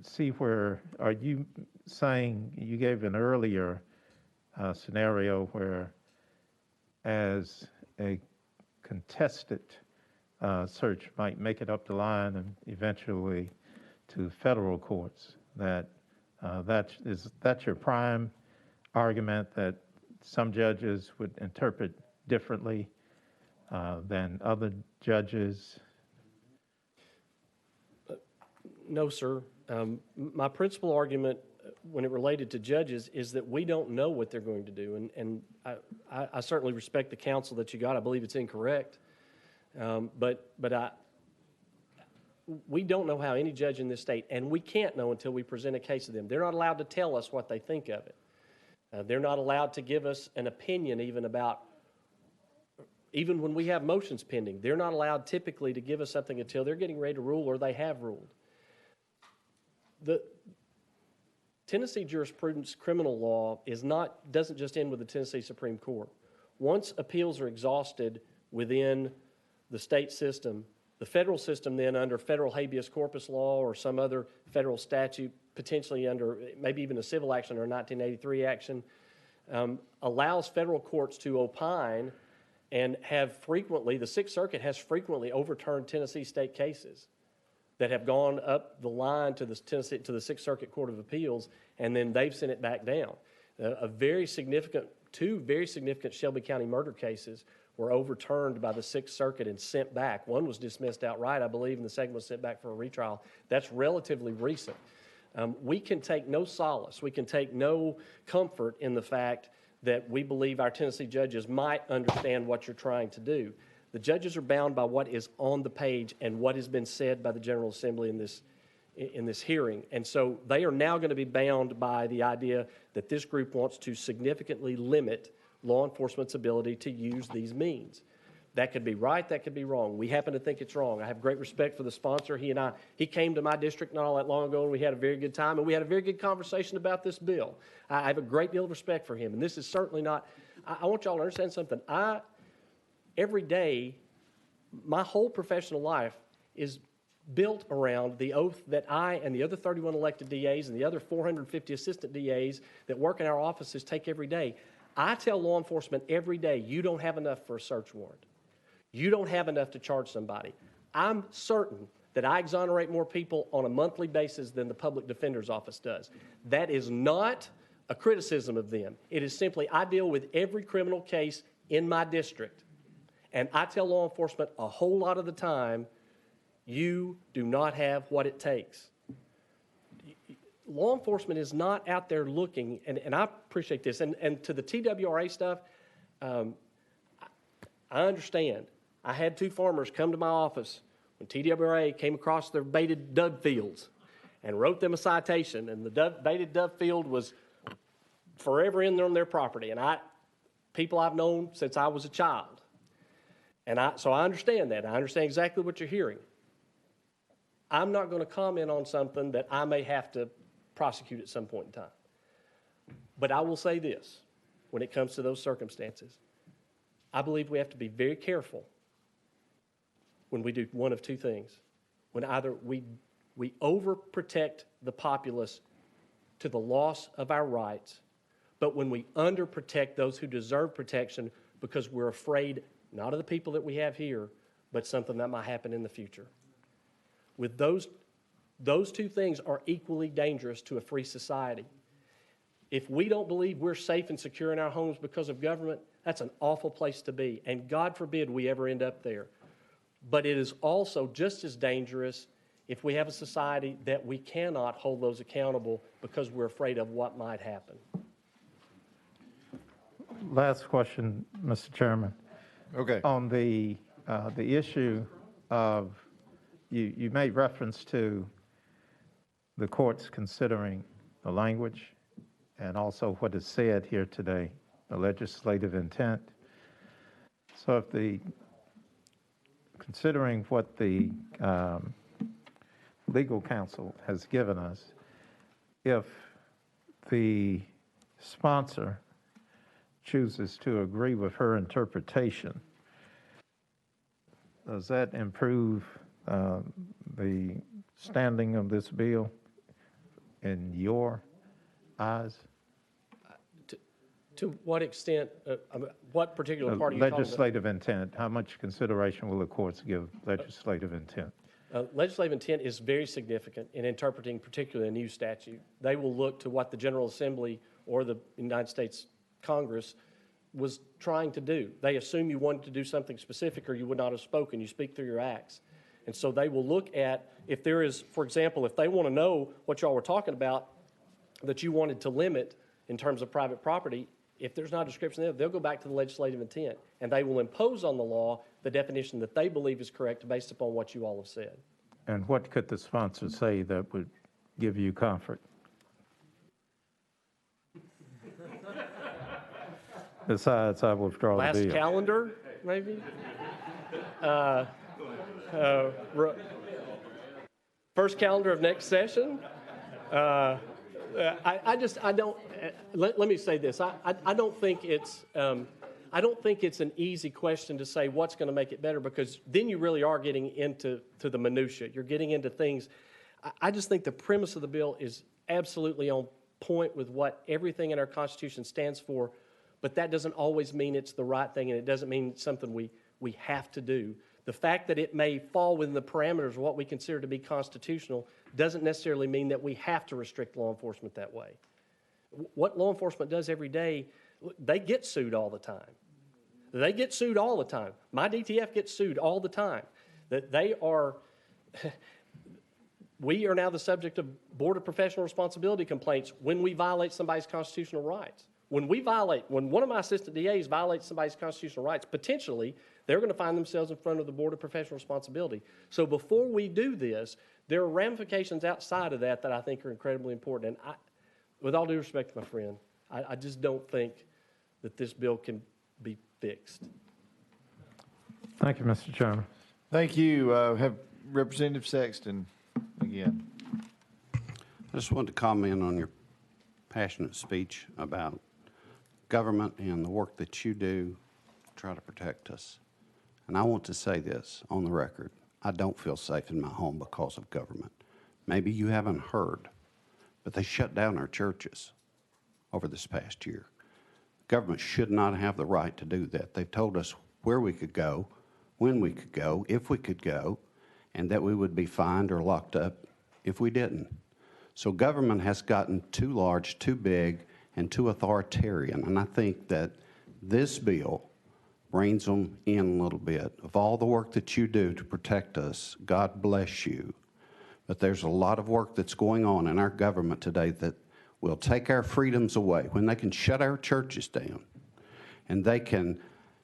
see where, are you saying, you gave an earlier scenario where as a contested search might make it up the line and eventually to federal courts, that's your prime argument, that some judges would interpret differently than other judges? No, sir. My principal argument when it related to judges is that we don't know what they're going to do. And I certainly respect the counsel that you got. I believe it's incorrect. But we don't know how any judge in this state, and we can't know until we present a case to them. They're not allowed to tell us what they think of it. They're not allowed to give us an opinion even when we have motions pending. They're not allowed typically to give us something until they're getting ready to rule or they have ruled. The Tennessee jurisprudence criminal law doesn't just end with the Tennessee Supreme Court. Once appeals are exhausted within the state system, the federal system then under federal habeas corpus law or some other federal statute, potentially under maybe even a civil action or a 1983 action, allows federal courts to opine and have frequently, the Sixth Circuit has frequently overturned Tennessee state cases that have gone up the line to the Sixth Circuit Court of Appeals, and then they've sent it back down. Two very significant Shelby County murder cases were overturned by the Sixth Circuit and sent back. One was dismissed outright, I believe, and the second was sent back for a retrial. That's relatively recent. We can take no solace, we can take no comfort in the fact that we believe our Tennessee judges might understand what you're trying to do. The judges are bound by what is on the page and what has been said by the General Assembly in this hearing. And so they are now going to be bound by the idea that this group wants to significantly limit law enforcement's ability to use these means. That could be right, that could be wrong. We happen to think it's wrong. I have great respect for the sponsor. He came to my district not all that long ago, and we had a very good time, and we had a very good conversation about this bill. I have a great deal of respect for him, and this is certainly not, I want y'all to understand something. Every day, my whole professional life is built around the oath that I and the other 31 elected DAs and the other 450 assistant DAs that work in our offices take every day. I tell law enforcement every day, you don't have enough for a search warrant. You don't have enough to charge somebody. I'm certain that I exonerate more people on a monthly basis than the public defender's office does. That is not a criticism of them. It is simply, I deal with every criminal case in my district, and I tell law enforcement a whole lot of the time, you do not have what it takes. Law enforcement is not out there looking, and I appreciate this, and to the TWRA stuff, I understand. I had 2 farmers come to my office when TWRA came across their baited dove fields and wrote them a citation, and the baited dove field was forever in on their property, and people I've known since I was a child. And so I understand that. I understand exactly what you're hearing. I'm not going to comment on something that I may have to prosecute at some point in time. But I will say this, when it comes to those circumstances, I believe we have to be very careful when we do one of 2 things. When either we overprotect the populace to the loss of our rights, but when we underprotect those who deserve protection because we're afraid not of the people that we have here, but something that might happen in the future. With those 2 things are equally dangerous to a free society. If we don't believe we're safe and secure in our homes because of government, that's an awful place to be, and God forbid we ever end up there. But it is also just as dangerous if we have a society that we cannot hold those accountable because we're afraid of what might happen. Last question, Mr. Chairman. Okay. On the issue of, you made reference to the courts considering the language and also what is said here today, the legislative intent. So if considering what the legal counsel has given us, if the sponsor chooses to agree with her interpretation, does that improve the standing of this bill in your eyes? To what extent, what particular part are you talking about? Legislative intent. How much consideration will the courts give legislative intent? Legislative intent is very significant in interpreting particularly a new statute. They will look to what the General Assembly or the United States Congress was trying to do. They assume you wanted to do something specific or you would not have spoken. You speak through your acts. And so they will look at, if there is, for example, if they want to know what y'all were talking about that you wanted to limit in terms of private property, if there's not a description there, they'll go back to the legislative intent, and they will impose on the law the definition that they believe is correct based upon what you all have said. And what could the sponsor say that would give you comfort? Besides, I withdraw the bill. Last calendar, maybe? First calendar of next session? Let me say this. I don't think it's an easy question to say what's going to make it better, because then you really are getting into the minutia. You're getting into things. I just think the premise of the bill is absolutely on point with what everything in our Constitution stands for, but that doesn't always mean it's the right thing, and it doesn't mean it's something we have to do. The fact that it may fall within the parameters of what we consider to be constitutional doesn't necessarily mean that we have to restrict law enforcement that way. What law enforcement does every day, they get sued all the time. They get sued all the time. My DTF gets sued all the time. That we are now the subject of Board of Professional Responsibility complaints when we violate somebody's constitutional rights. When one of my assistant DAs violates somebody's constitutional rights, potentially they're going to find themselves in front of the Board of Professional Responsibility. So before we do this, there are ramifications outside of that I think are incredibly important. And with all due respect to my friend, I just don't think that this bill can be fixed. Thank you, Mr. Chairman. Thank you. Have Representative Sexton again. I just wanted to comment on your passionate speech about government and the work that you do to try to protect us. And I want to say this on the record. I don't feel safe in my home because of government. Maybe you haven't heard, but they shut down our churches over this past year. Government should not have the right to do that. They've told us where we could go, when we could go, if we could go, and that we would be fined or locked up if we didn't. So government has gotten too large, too big, and too authoritarian. And I think that this bill reins them in a little bit. Of all the work that you do to protect us, God bless you. But there's a lot of work that's going on in our government today that will take our freedoms away when they can shut our churches down and they can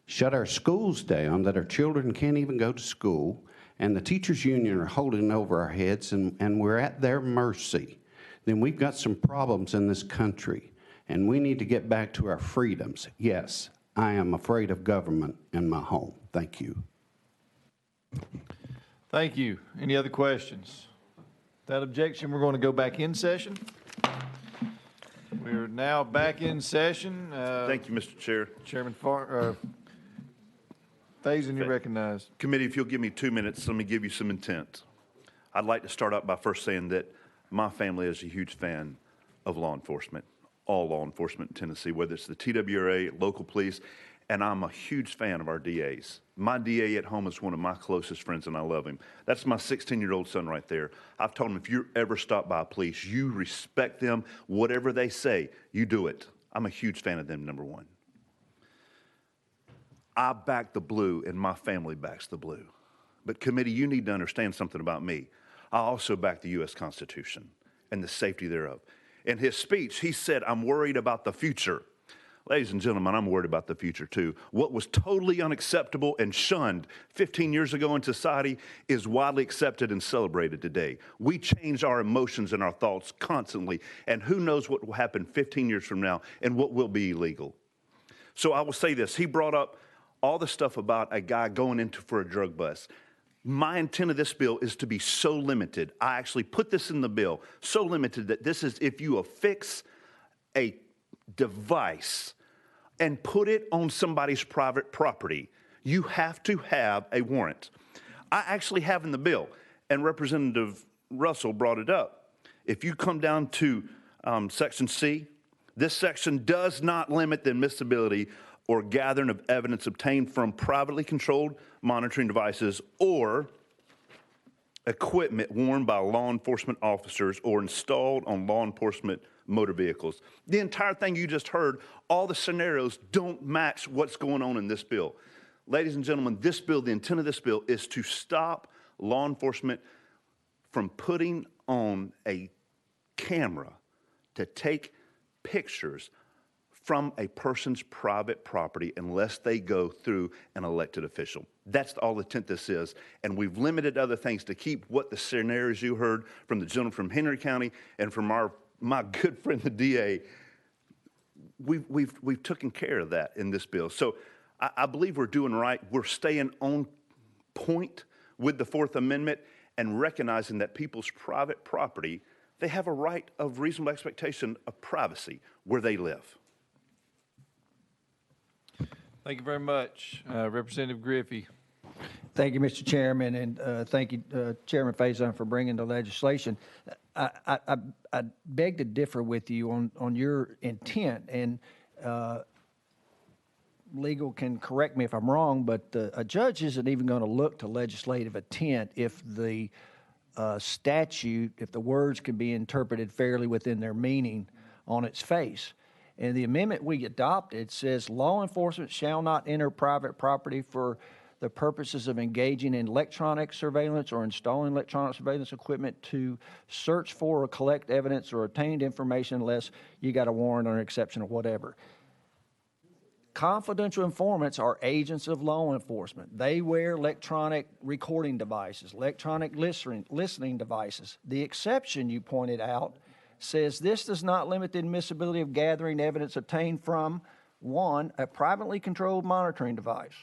shut our schools down, that our children can't even go to school, and the teachers union are holding over our heads, and we're at their mercy. Then we've got some problems in this country, and we need to get back to our freedoms. Yes, I am afraid of government in my home. Thank you. Thank you. Any other questions? Without objection, we're going to go back in session. We're now back in session. Thank you, Mr. Chair. Chairman Faison, you're recognized. Committee, if you'll give me 2 minutes, let me give you some intent. I'd like to start out by first saying that my family is a huge fan of law enforcement, all law enforcement in Tennessee, whether it's the TWRA, local police, and I'm a huge fan of our DAs. My DA at home is one of my closest friends, and I love him. That's my 16-year-old son right there. I've told him, if you ever stop by police, you respect them. Whatever they say, you do it. I'm a huge fan of them, number one. I back the blue, and my family backs the blue. But committee, you need to understand something about me. I also back the U.S. Constitution and the safety thereof. In his speech, he said, I'm worried about the future. Ladies and gentlemen, I'm worried about the future too. What was totally unacceptable and shunned 15 years ago in society is widely accepted and celebrated today. We change our emotions and our thoughts constantly, and who knows what will happen 15 years from now and what will be illegal. So I will say this. He brought up all the stuff about a guy going into for a drug bust. My intent of this bill is to be so limited. I actually put this in the bill, so limited that this is if you affix a device and put it on somebody's private property, you have to have a warrant. I actually have in the bill, and Representative Russell brought it up. If you come down to Section C, this section does not limit the admissibility or gathering of evidence obtained from privately controlled monitoring devices or equipment worn by law enforcement officers or installed on law enforcement motor vehicles. The entire thing you just heard, all the scenarios don't match what's going on in this bill. Ladies and gentlemen, this bill, the intent of this bill is to stop law enforcement from putting on a camera to take pictures from a person's private property unless they go through an elected official. That's all the intent this is. And we've limited other things to keep what the scenarios you heard from the gentleman from Henry County and from my good friend, the DA. We've taken care of that in this bill. So I believe we're doing right. We're staying on point with the Fourth Amendment and recognizing that people's private property, they have a right of reasonable expectation of privacy where they live. Thank you very much. Representative Griffey. Thank you, Mr. Chairman, and thank you, Chairman Faison, for bringing the legislation. I beg to differ with you on your intent, and legal can correct me if I'm wrong, but a judge isn't even going to look to legislative intent if the statute, if the words can be interpreted fairly within their meaning on its face. And the amendment we adopted says law enforcement shall not enter private property for the purposes of engaging in electronic surveillance or installing electronic surveillance equipment to search for or collect evidence or obtained information unless you got a warrant or an exception or whatever. Confidential informants are agents of law enforcement. They wear electronic recording devices, electronic listening devices. The exception you pointed out says this does not limit the admissibility of gathering evidence obtained from, one, a privately controlled monitoring device.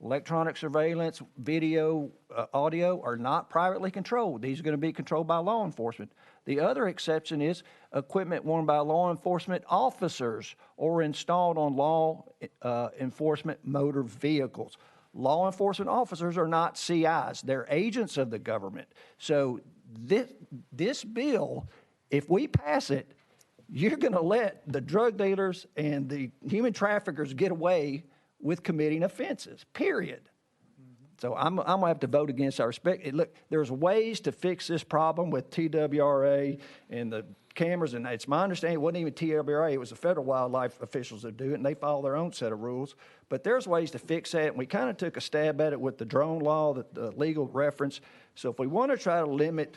Electronic surveillance, video, audio are not privately controlled. These are going to be controlled by law enforcement. The other exception is equipment worn by law enforcement officers or installed on law enforcement motor vehicles. Law enforcement officers are not CIs. They're agents of the government. So this bill, if we pass it, you're going to let the drug dealers and the human traffickers get away with committing offenses, period. So I'm going to have to vote against. I respect it. Look, there's ways to fix this problem with TWRA and the cameras, and it's my understanding it wasn't even TWRA, it was the federal wildlife officials that do it, and they follow their own set of rules. But there's ways to fix that, and we kind of took a stab at it with the drone law, the legal reference. So if we want to try to limit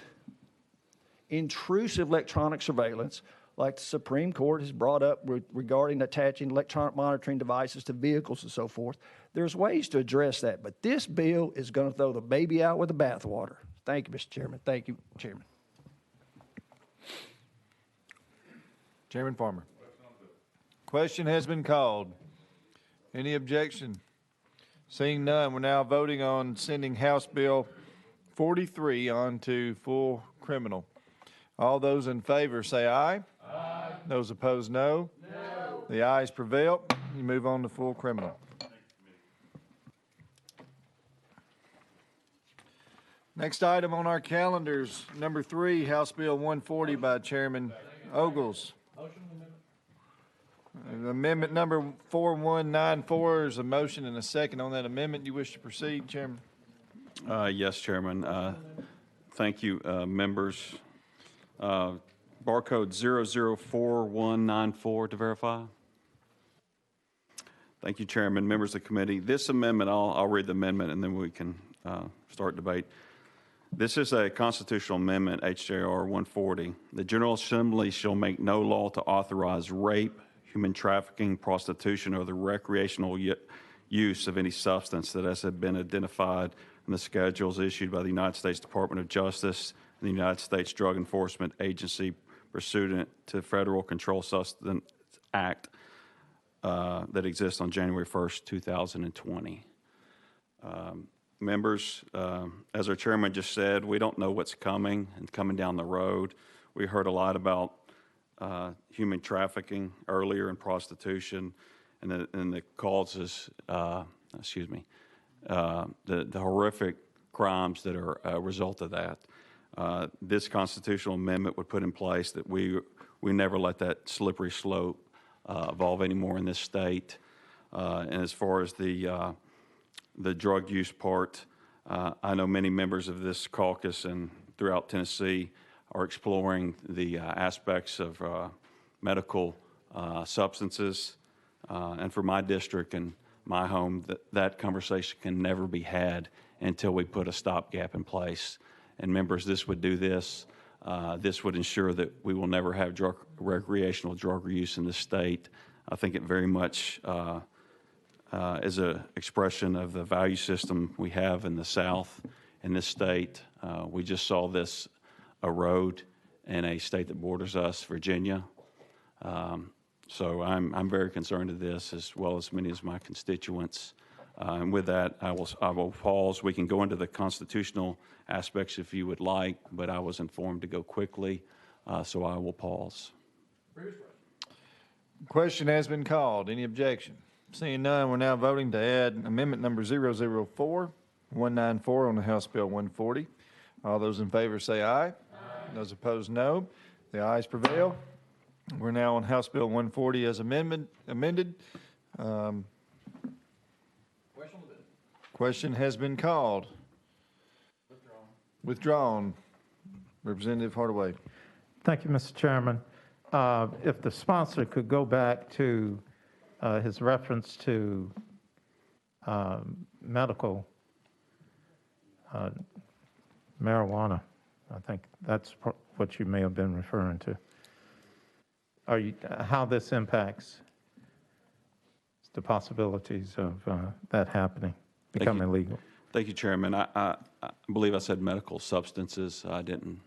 intrusive electronic surveillance, like the Supreme Court has brought up regarding attaching electronic monitoring devices to vehicles and so forth, there's ways to address that. But this bill is going to throw the baby out with the bathwater. Thank you, Mr. Chairman. Thank you, Chairman. Chairman Farmer. Question has been called. Any objection? Seeing none, we're now voting on sending House Bill 43 on to full criminal. All those in favor say aye. Aye. Those opposed, no. No. The ayes prevail. You move on to full criminal. Next item on our calendars, number 3, House Bill 140 by Chairman Ogles. Amendment number 4194 is a motion and a second on that amendment. You wish to proceed, Chairman? Yes, Chairman. Thank you, members. Barcode 004194 to verify. Thank you, Chairman, members of the committee. This amendment, I'll read the amendment and then we can start debate. This is a constitutional amendment, HJR 140. The General Assembly shall make no law to authorize rape, human trafficking, prostitution, or the recreational use of any substance that has been identified in the schedules issued by the United States Department of Justice and the United States Drug Enforcement Agency pursuant to Federal Controlled Substance Act that exists on January 1st, 2020. Members, as our chairman just said, we don't know what's coming and coming down the road. We heard a lot about human trafficking earlier and prostitution and the causes, the horrific crimes that are a result of that. This constitutional amendment would put in place that we never let that slippery slope evolve anymore in this state. And as far as the drug use part, I know many members of this caucus and throughout Tennessee are exploring the aspects of medical substances. And for my district and my home, that conversation can never be had until we put a stopgap in place. And members, this would do this. This would ensure that we will never have recreational drug use in the state. I think it very much is an expression of the value system we have in the South in this state. We just saw this erode in a state that borders us, Virginia. So I'm very concerned of this, as well as many of my constituents. And with that, I will pause. We can go into the constitutional aspects if you would like, but I was informed to go quickly, so I will pause. Question has been called. Any objection? Seeing none, we're now voting to add amendment number 004194 on the House Bill 140. All those in favor say aye. Aye. Those opposed, no. The ayes prevail. We're now on House Bill 140 as amended. Question has been called. Withdrawn. Representative Hardaway. Thank you, Mr. Chairman. If the sponsor could go back to his reference to medical marijuana, I think that's what you may have been referring to. How this impacts the possibilities of that happening, becoming legal? Thank you, Chairman. I believe I said medical substances. I didn't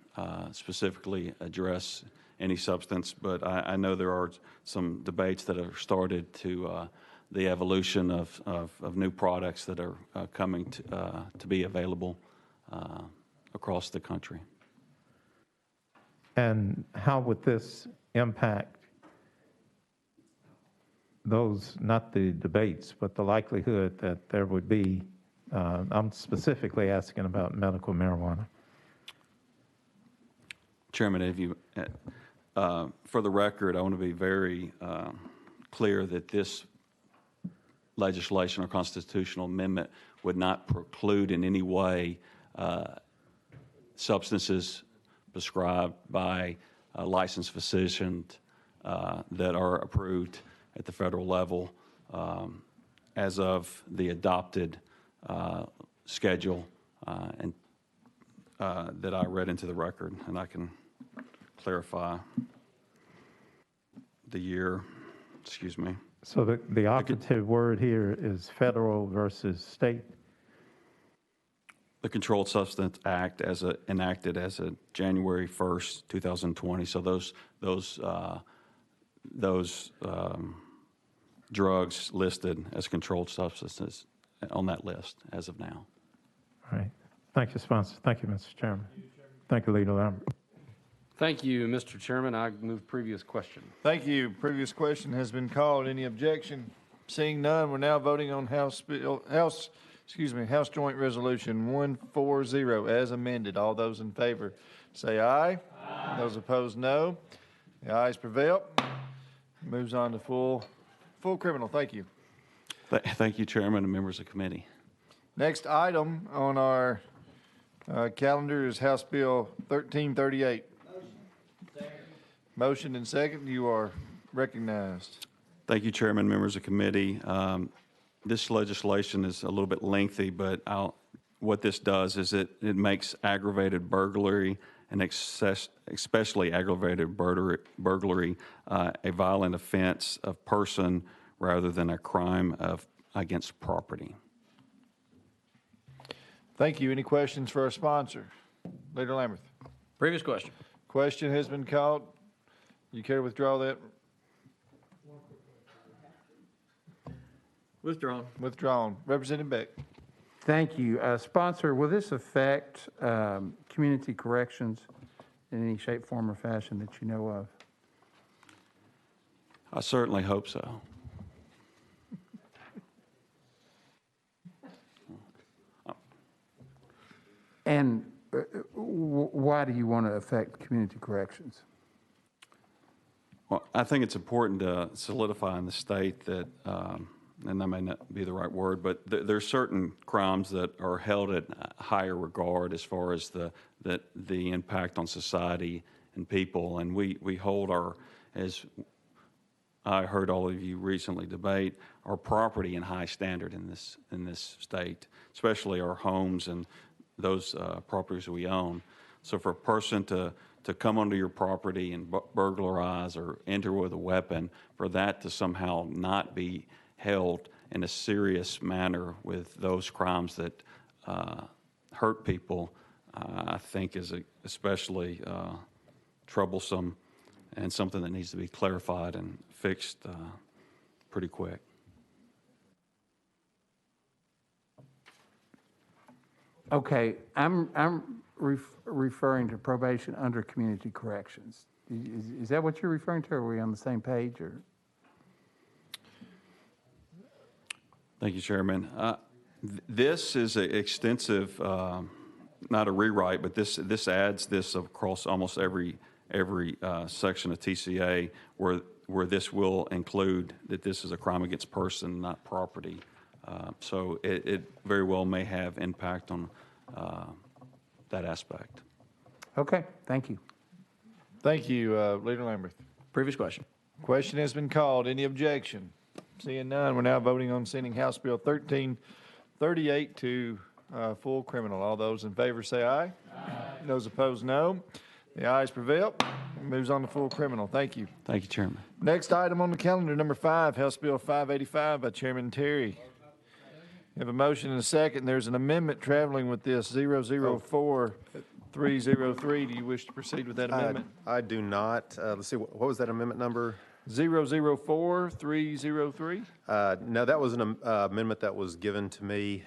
specifically address any substance, but I know there are some debates that have started to the evolution of new products that are coming to be available across the country. And how would this impact those, not the debates, but the likelihood that there would be, I'm specifically asking about medical marijuana. Chairman, if you, for the record, I want to be very clear that this legislation or constitutional amendment would not preclude in any way substances prescribed by a licensed physician that are approved at the federal level as of the adopted schedule and that I read into the record, and I can clarify the year. Excuse me. So the operative word here is federal versus state? The Controlled Substance Act enacted as of January 1st, 2020. So those drugs listed as controlled substances on that list as of now. All right. Thank you, sponsor. Thank you, Mr. Chairman. Thank you, Leader Lambert. Thank you, Mr. Chairman. I move previous question. Thank you. Previous question has been called. Any objection? Seeing none, we're now voting on House Joint Resolution 140 as amended. All those in favor say aye. Aye. Those opposed, no. The ayes prevail. Moves on to full criminal. Thank you. Thank you, Chairman and members of the committee. Next item on our calendar is House Bill 1338. Motion and second. You are recognized. Thank you, Chairman, members of the committee. This legislation is a little bit lengthy, but what this does is it makes aggravated burglary and especially aggravated burglary a violent offense of person rather than a crime against property. Thank you. Any questions for our sponsor? Leader Lamberth. Previous question. Question has been called. You care to withdraw that? Withdrawn. Withdrawn. Representative Beck. Thank you. Sponsor, will this affect community corrections in any shape, form, or fashion that you know of? I certainly hope so. And why do you want to affect community corrections? Well, I think it's important to solidify in the state that, and that may not be the right word, but there's certain crimes that are held at higher regard as far as the impact on society and people. And we hold as I heard all of you recently debate, our property in high standard in this state, especially our homes and those properties we own. So for a person to come onto your property and burglarize or enter with a weapon, for that to somehow not be held in a serious manner with those crimes that hurt people, I think is especially troublesome and something that needs to be clarified and fixed pretty quick. Okay, I'm referring to probation under community corrections. Is that what you're referring to? Are we on the same page, or? Thank you, Chairman. This is an extensive, not a rewrite, but this adds this across almost every section of TCA where this will include that this is a crime against person, not property. So it very well may have impact on that aspect. Okay, thank you. Thank you, Leader Lamberth. Previous question. Question has been called. Any objection? Seeing none, we're now voting on sending House Bill 1338 to full criminal. All those in favor say aye. Aye. Those opposed, no. The ayes prevail. Moves on to full criminal. Thank you. Thank you, Chairman. Next item on the calendar, number 5, House Bill 585 by Chairman Terry. We have a motion and a second. There's an amendment traveling with this, 004303. Do you wish to proceed with that amendment? I do not. Let's see, what was that amendment number? 004303? No, that was an amendment that was given to me,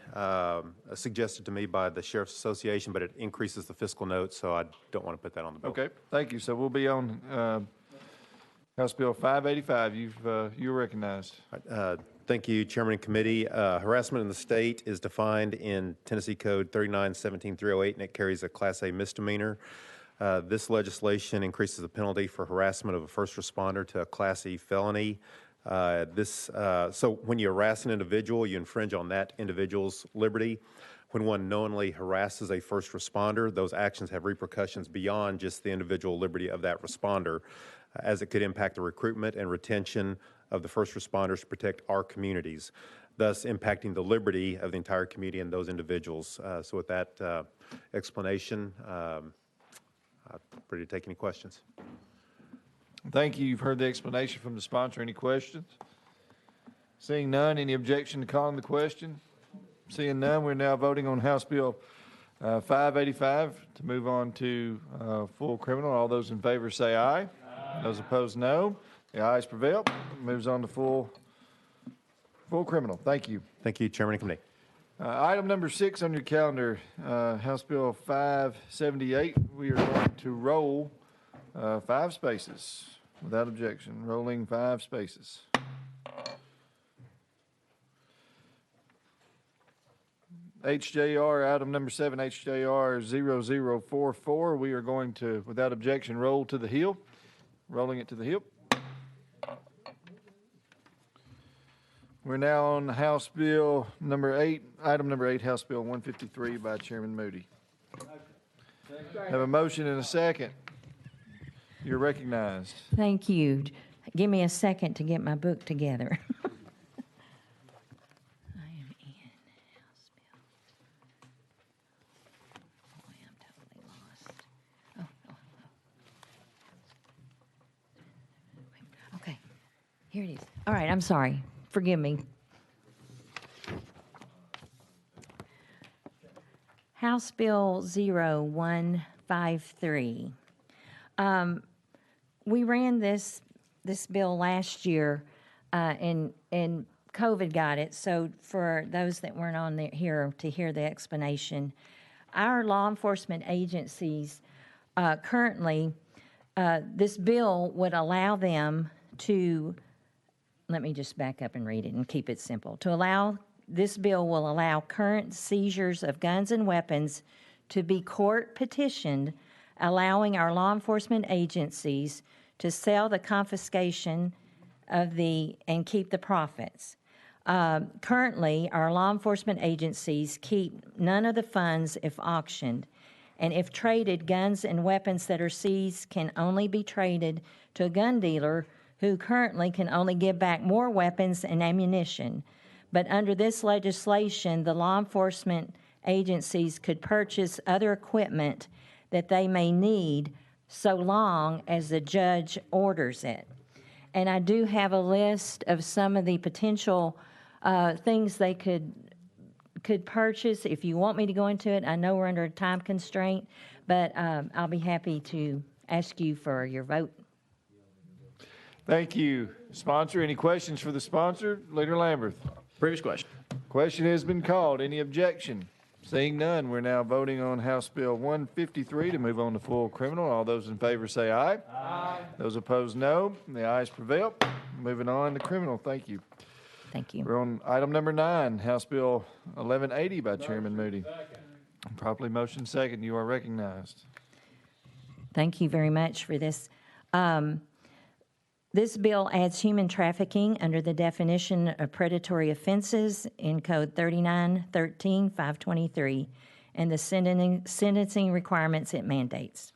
suggested to me by the Sheriff's Association, but it increases the fiscal note, so I don't want to put that on the bill. Okay, thank you. So we'll be on House Bill 585. You're recognized. Thank you, Chairman and Committee. Harassment in the state is defined in Tennessee Code 39-17-308, and it carries a Class A misdemeanor. This legislation increases the penalty for harassment of a first responder to a Class E felony. So when you harass an individual, you infringe on that individual's liberty. When one knowingly harasses a first responder, those actions have repercussions beyond just the individual liberty of that responder, as it could impact the recruitment and retention of the first responders to protect our communities, thus impacting the liberty of the entire community and those individuals. So with that explanation, I'm ready to take any questions. Thank you. You've heard the explanation from the sponsor. Any questions? Seeing none, any objection to calling the question? Seeing none, we're now voting on House Bill 585 to move on to full criminal. All those in favor say aye. Those opposed, no. The ayes prevail. Moves on to full criminal. Thank you. Thank you, Chairman and Committee. Item number 6 on your calendar, House Bill 578. We are going to roll 5 spaces without objection. Rolling 5 spaces. HJR, item number 7, HJR 0044. We are going to, without objection, roll to the hill. Rolling it to the hill. We're now on House Bill number 8, item number 8, House Bill 153 by Chairman Moody. Have a motion and a second. You're recognized. Thank you. Give me a second to get my book together. I am in House Bill. Boy, I'm totally lost. Okay, here it is. All right, I'm sorry. Forgive me. House Bill 0153. We ran this bill last year, and COVID got it. So for those that weren't on here to hear the explanation, our law enforcement agencies currently, this bill would allow them to. Let me just back up and read it and keep it simple. This bill will allow current seizures of guns and weapons to be court petitioned, allowing our law enforcement agencies to sell the confiscation of and keep the profits. Currently, our law enforcement agencies keep none of the funds if auctioned, and if traded, guns and weapons that are seized can only be traded to a gun dealer who currently can only give back more weapons and ammunition. But under this legislation, the law enforcement agencies could purchase other equipment that they may need so long as the judge orders it. And I do have a list of some of the potential things they could purchase. If you want me to go into it, I know we're under a time constraint, but I'll be happy to ask you for your vote. Thank you. Sponsor, any questions for the sponsor? Leader Lamberth. Previous question. Question has been called. Any objection? Seeing none, we're now voting on House Bill 153 to move on to full criminal. All those in favor say aye. Aye. Those opposed, no. The ayes prevail. Moving on to criminal. Thank you. Thank you. We're on item number 9, House Bill 1180 by Chairman Moody. Properly motion second. You are recognized. Thank you very much for this. This bill adds human trafficking under the definition of predatory offenses in Code 3913-523 and the sentencing requirements it mandates.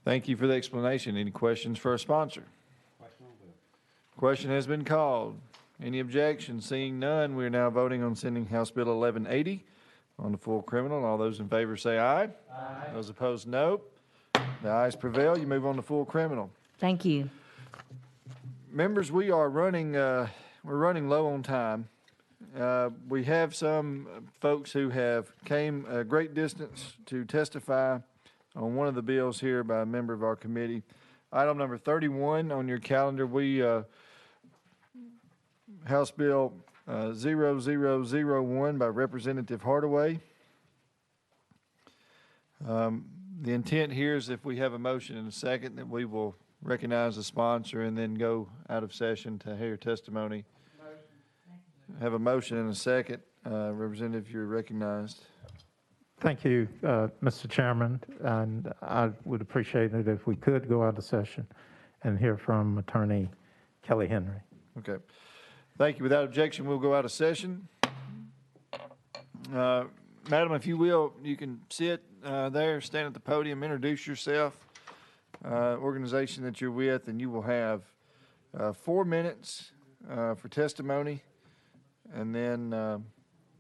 Thank you for the explanation. Any questions for our sponsor? Question has been called. Any objections? Seeing none, we are now voting on sending House Bill 1180 on to full criminal. All those in favor say aye. Aye. Those opposed, no. The ayes prevail. You move on to full criminal. Thank you. Members, we are running, we're running low on time. We have some folks who have came a great distance to testify on one of the bills here by a member of our committee. Item number 31 on your calendar, House Bill 0001 by Representative Hardaway. The intent here is if we have a motion in a second that we will recognize the sponsor and then go out of session to hear testimony. Have a motion in a second. Representative, you're recognized. Thank you, Mr. Chairman, and I would appreciate it if we could go out of session and hear from Attorney Kelly Henry. Okay. Thank you. Without objection, we'll go out of session. Madam, if you will, you can sit there, stand at the podium, introduce yourself, organization that you're with, and you will have 4 minutes for testimony, and then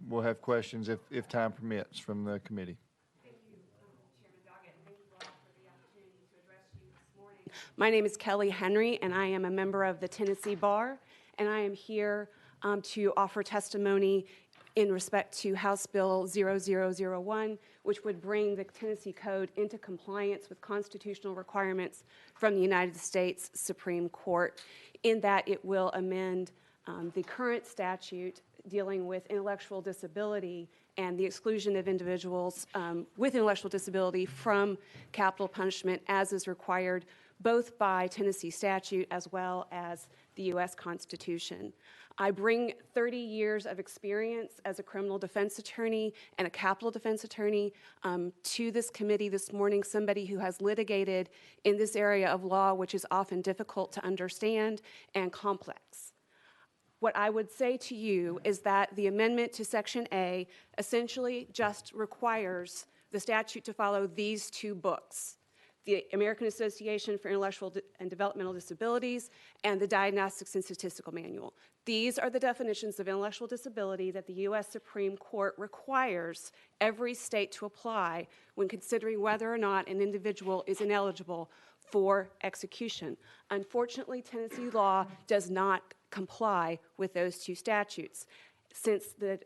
we'll have questions if time permits from the committee. Thank you, Chairman Doggett, and thank you all for the opportunity to address you this morning. My name is Kelly Henry, and I am a member of the Tennessee Bar, and I am here to offer testimony in respect to House Bill 0001, which would bring the Tennessee Code into compliance with constitutional requirements from the United States Supreme Court, in that it will amend the current statute dealing with intellectual disability and the exclusion of individuals with intellectual disability from capital punishment as is required both by Tennessee statute as well as the U.S. Constitution. I bring 30 years of experience as a criminal defense attorney and a capital defense attorney to this committee this morning, somebody who has litigated in this area of law, which is often difficult to understand and complex. What I would say to you is that the amendment to Section A essentially just requires the statute to follow these two books: the American Association for Intellectual and Developmental Disabilities and the Diagnostics and Statistical Manual. These are the definitions of intellectual disability that the U.S. Supreme Court requires every state to apply when considering whether or not an individual is ineligible for execution. Unfortunately, Tennessee law does not comply with those two statutes. Since the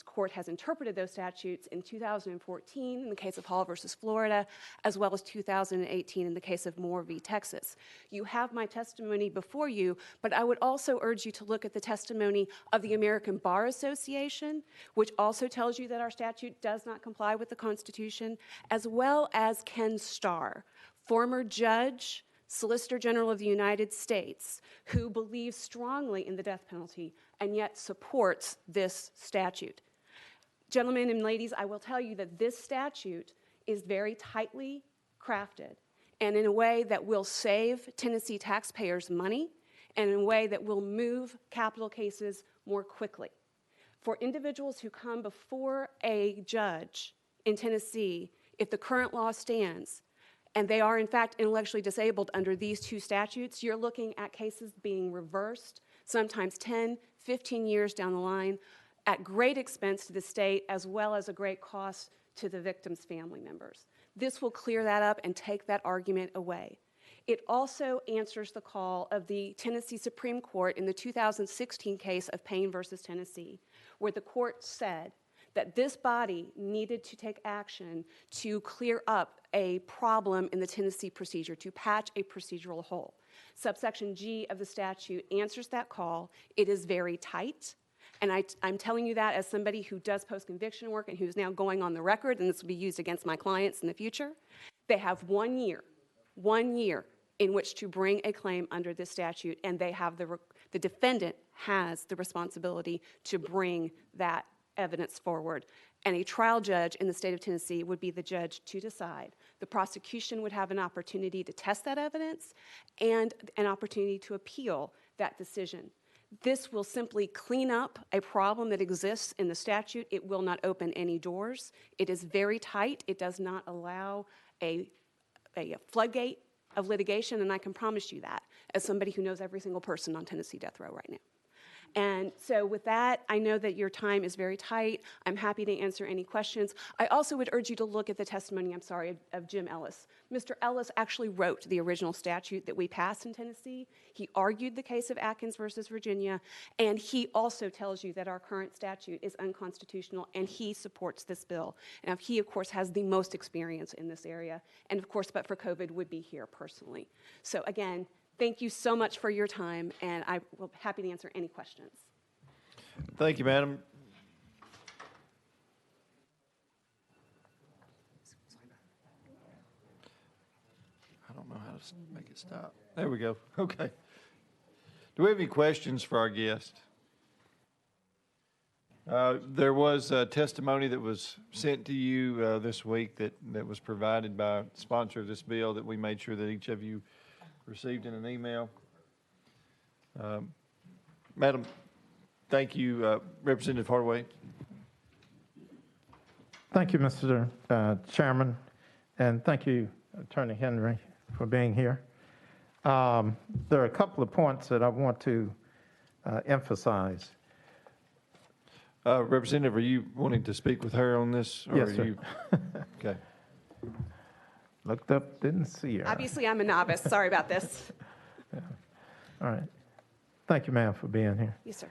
court has interpreted those statutes in 2014 in the case of Hall versus Florida, as well as 2018 in the case of Moore v. Texas. You have my testimony before you, but I would also urge you to look at the testimony of the American Bar Association, which also tells you that our statute does not comply with the Constitution, as well as Ken Starr, former judge, Solicitor General of the United States, who believes strongly in the death penalty and yet supports this statute. Gentlemen and ladies, I will tell you that this statute is very tightly crafted and in a way that will save Tennessee taxpayers money and in a way that will move capital cases more quickly. For individuals who come before a judge in Tennessee, if the current law stands, and they are in fact intellectually disabled under these two statutes, you're looking at cases being reversed, sometimes 10, 15 years down the line, at great expense to the state as well as a great cost to the victim's family members. This will clear that up and take that argument away. It also answers the call of the Tennessee Supreme Court in the 2016 case of Payne versus Tennessee, where the court said that this body needed to take action to clear up a problem in the Tennessee procedure, to patch a procedural hole. Subsection G of the statute answers that call. It is very tight, and I'm telling you that as somebody who does post-conviction work and who's now going on the record, and this will be used against my clients in the future. They have 1 year in which to bring a claim under this statute, and they have the defendant has the responsibility to bring that evidence forward. And a trial judge in the state of Tennessee would be the judge to decide. The prosecution would have an opportunity to test that evidence and an opportunity to appeal that decision. This will simply clean up a problem that exists in the statute. It will not open any doors. It is very tight. It does not allow a floodgate of litigation, and I can promise you that as somebody who knows every single person on Tennessee death row right now. And so with that, I know that your time is very tight. I'm happy to answer any questions. I also would urge you to look at the testimony, of Jim Ellis. Mr. Ellis actually wrote the original statute that we passed in Tennessee. He argued the case of Atkins versus Virginia, and he also tells you that our current statute is unconstitutional, and he supports this bill. And he, of course, has the most experience in this area, and of course, but for COVID, would be here personally. So again, thank you so much for your time, and I will be happy to answer any questions. Thank you, madam. I don't know how to make it stop. There we go. Okay. Do we have any questions for our guest? There was a testimony that was sent to you this week that was provided by the sponsor of this bill that we made sure that each of you received in an email. Madam, thank you, Representative Hardaway. Thank you, Mr. Chairman, and thank you, Attorney Henry, for being here. There are a couple of points that I want to emphasize. Representative, are you wanting to speak with her on this? Or Yes, are sir. you- Okay. Looked up, didn't see her. Obviously, I'm a novice. Sorry about this. All right. Thank you, ma'am, for being here. Yes, sir.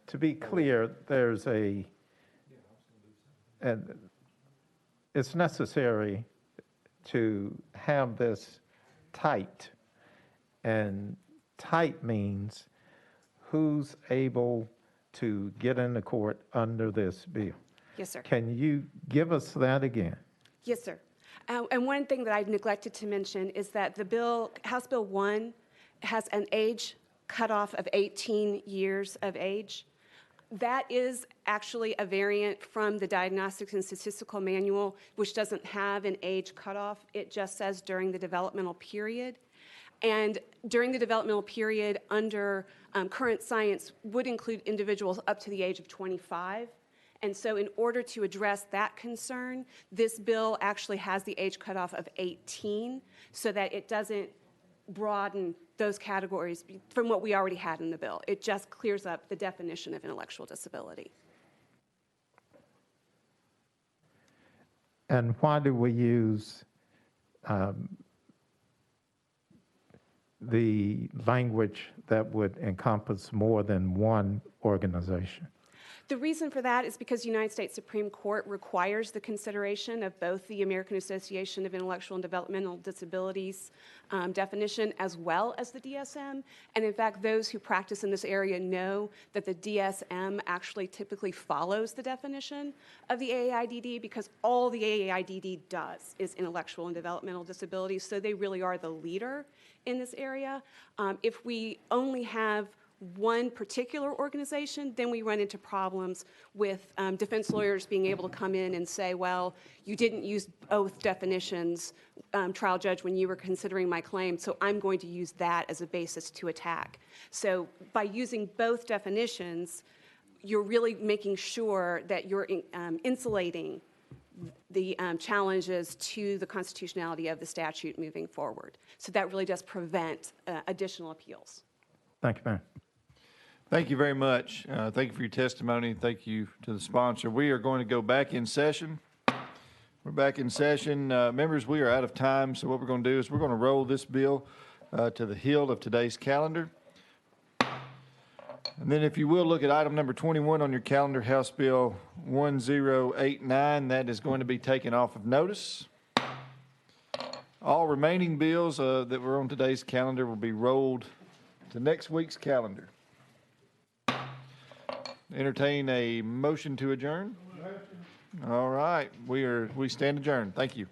To be clear, and it's necessary to have this tight. And tight means who's able to get into court under this bill. Yes, sir. Can you give us that again? Yes, sir. And one thing that I neglected to mention is that the bill, House Bill 1, has an age cutoff of 18 years of age. That is actually a variant from the Diagnostics and Statistical Manual, which doesn't have an age cutoff. It just says during the developmental period. And during the developmental period, under current science, would include individuals up to the age of 25. And so in order to address that concern, this bill actually has the age cutoff of 18 so that it doesn't broaden those categories from what we already had in the bill. It just clears up the definition of intellectual disability. And why do we use the language that would encompass more than one organization? The reason for that is because the United States Supreme Court requires the consideration of both the American Association of Intellectual and Developmental Disabilities definition as well as the DSM. And in fact, those who practice in this area know that the DSM actually typically follows the definition of the AAIDD because all the AAIDD does is intellectual and developmental disabilities. So they really are the leader in this area. If we only have one particular organization, then we run into problems with defense lawyers being able to come in and say, well, you didn't use both definitions, trial judge, when you were considering my claim, so I'm going to use that as a basis to attack. So by using both definitions, you're really making sure that you're insulating the challenges to the constitutionality of the statute moving forward. So that really does prevent additional appeals. Thank you, ma'am. Thank you very much. Thank you for your testimony. Thank you to the sponsor. We are going to go back in session. We're back in session. Members, we are out of time, so what we're going to do is we're going to roll this bill to the hill of today's calendar. And then if you will, look at item number 21 on your calendar, House Bill 1089. That is going to be taken off of notice. All remaining bills that were on today's calendar will be rolled to next week's calendar. Entertain a motion to adjourn. All right, we stand adjourned. Thank you.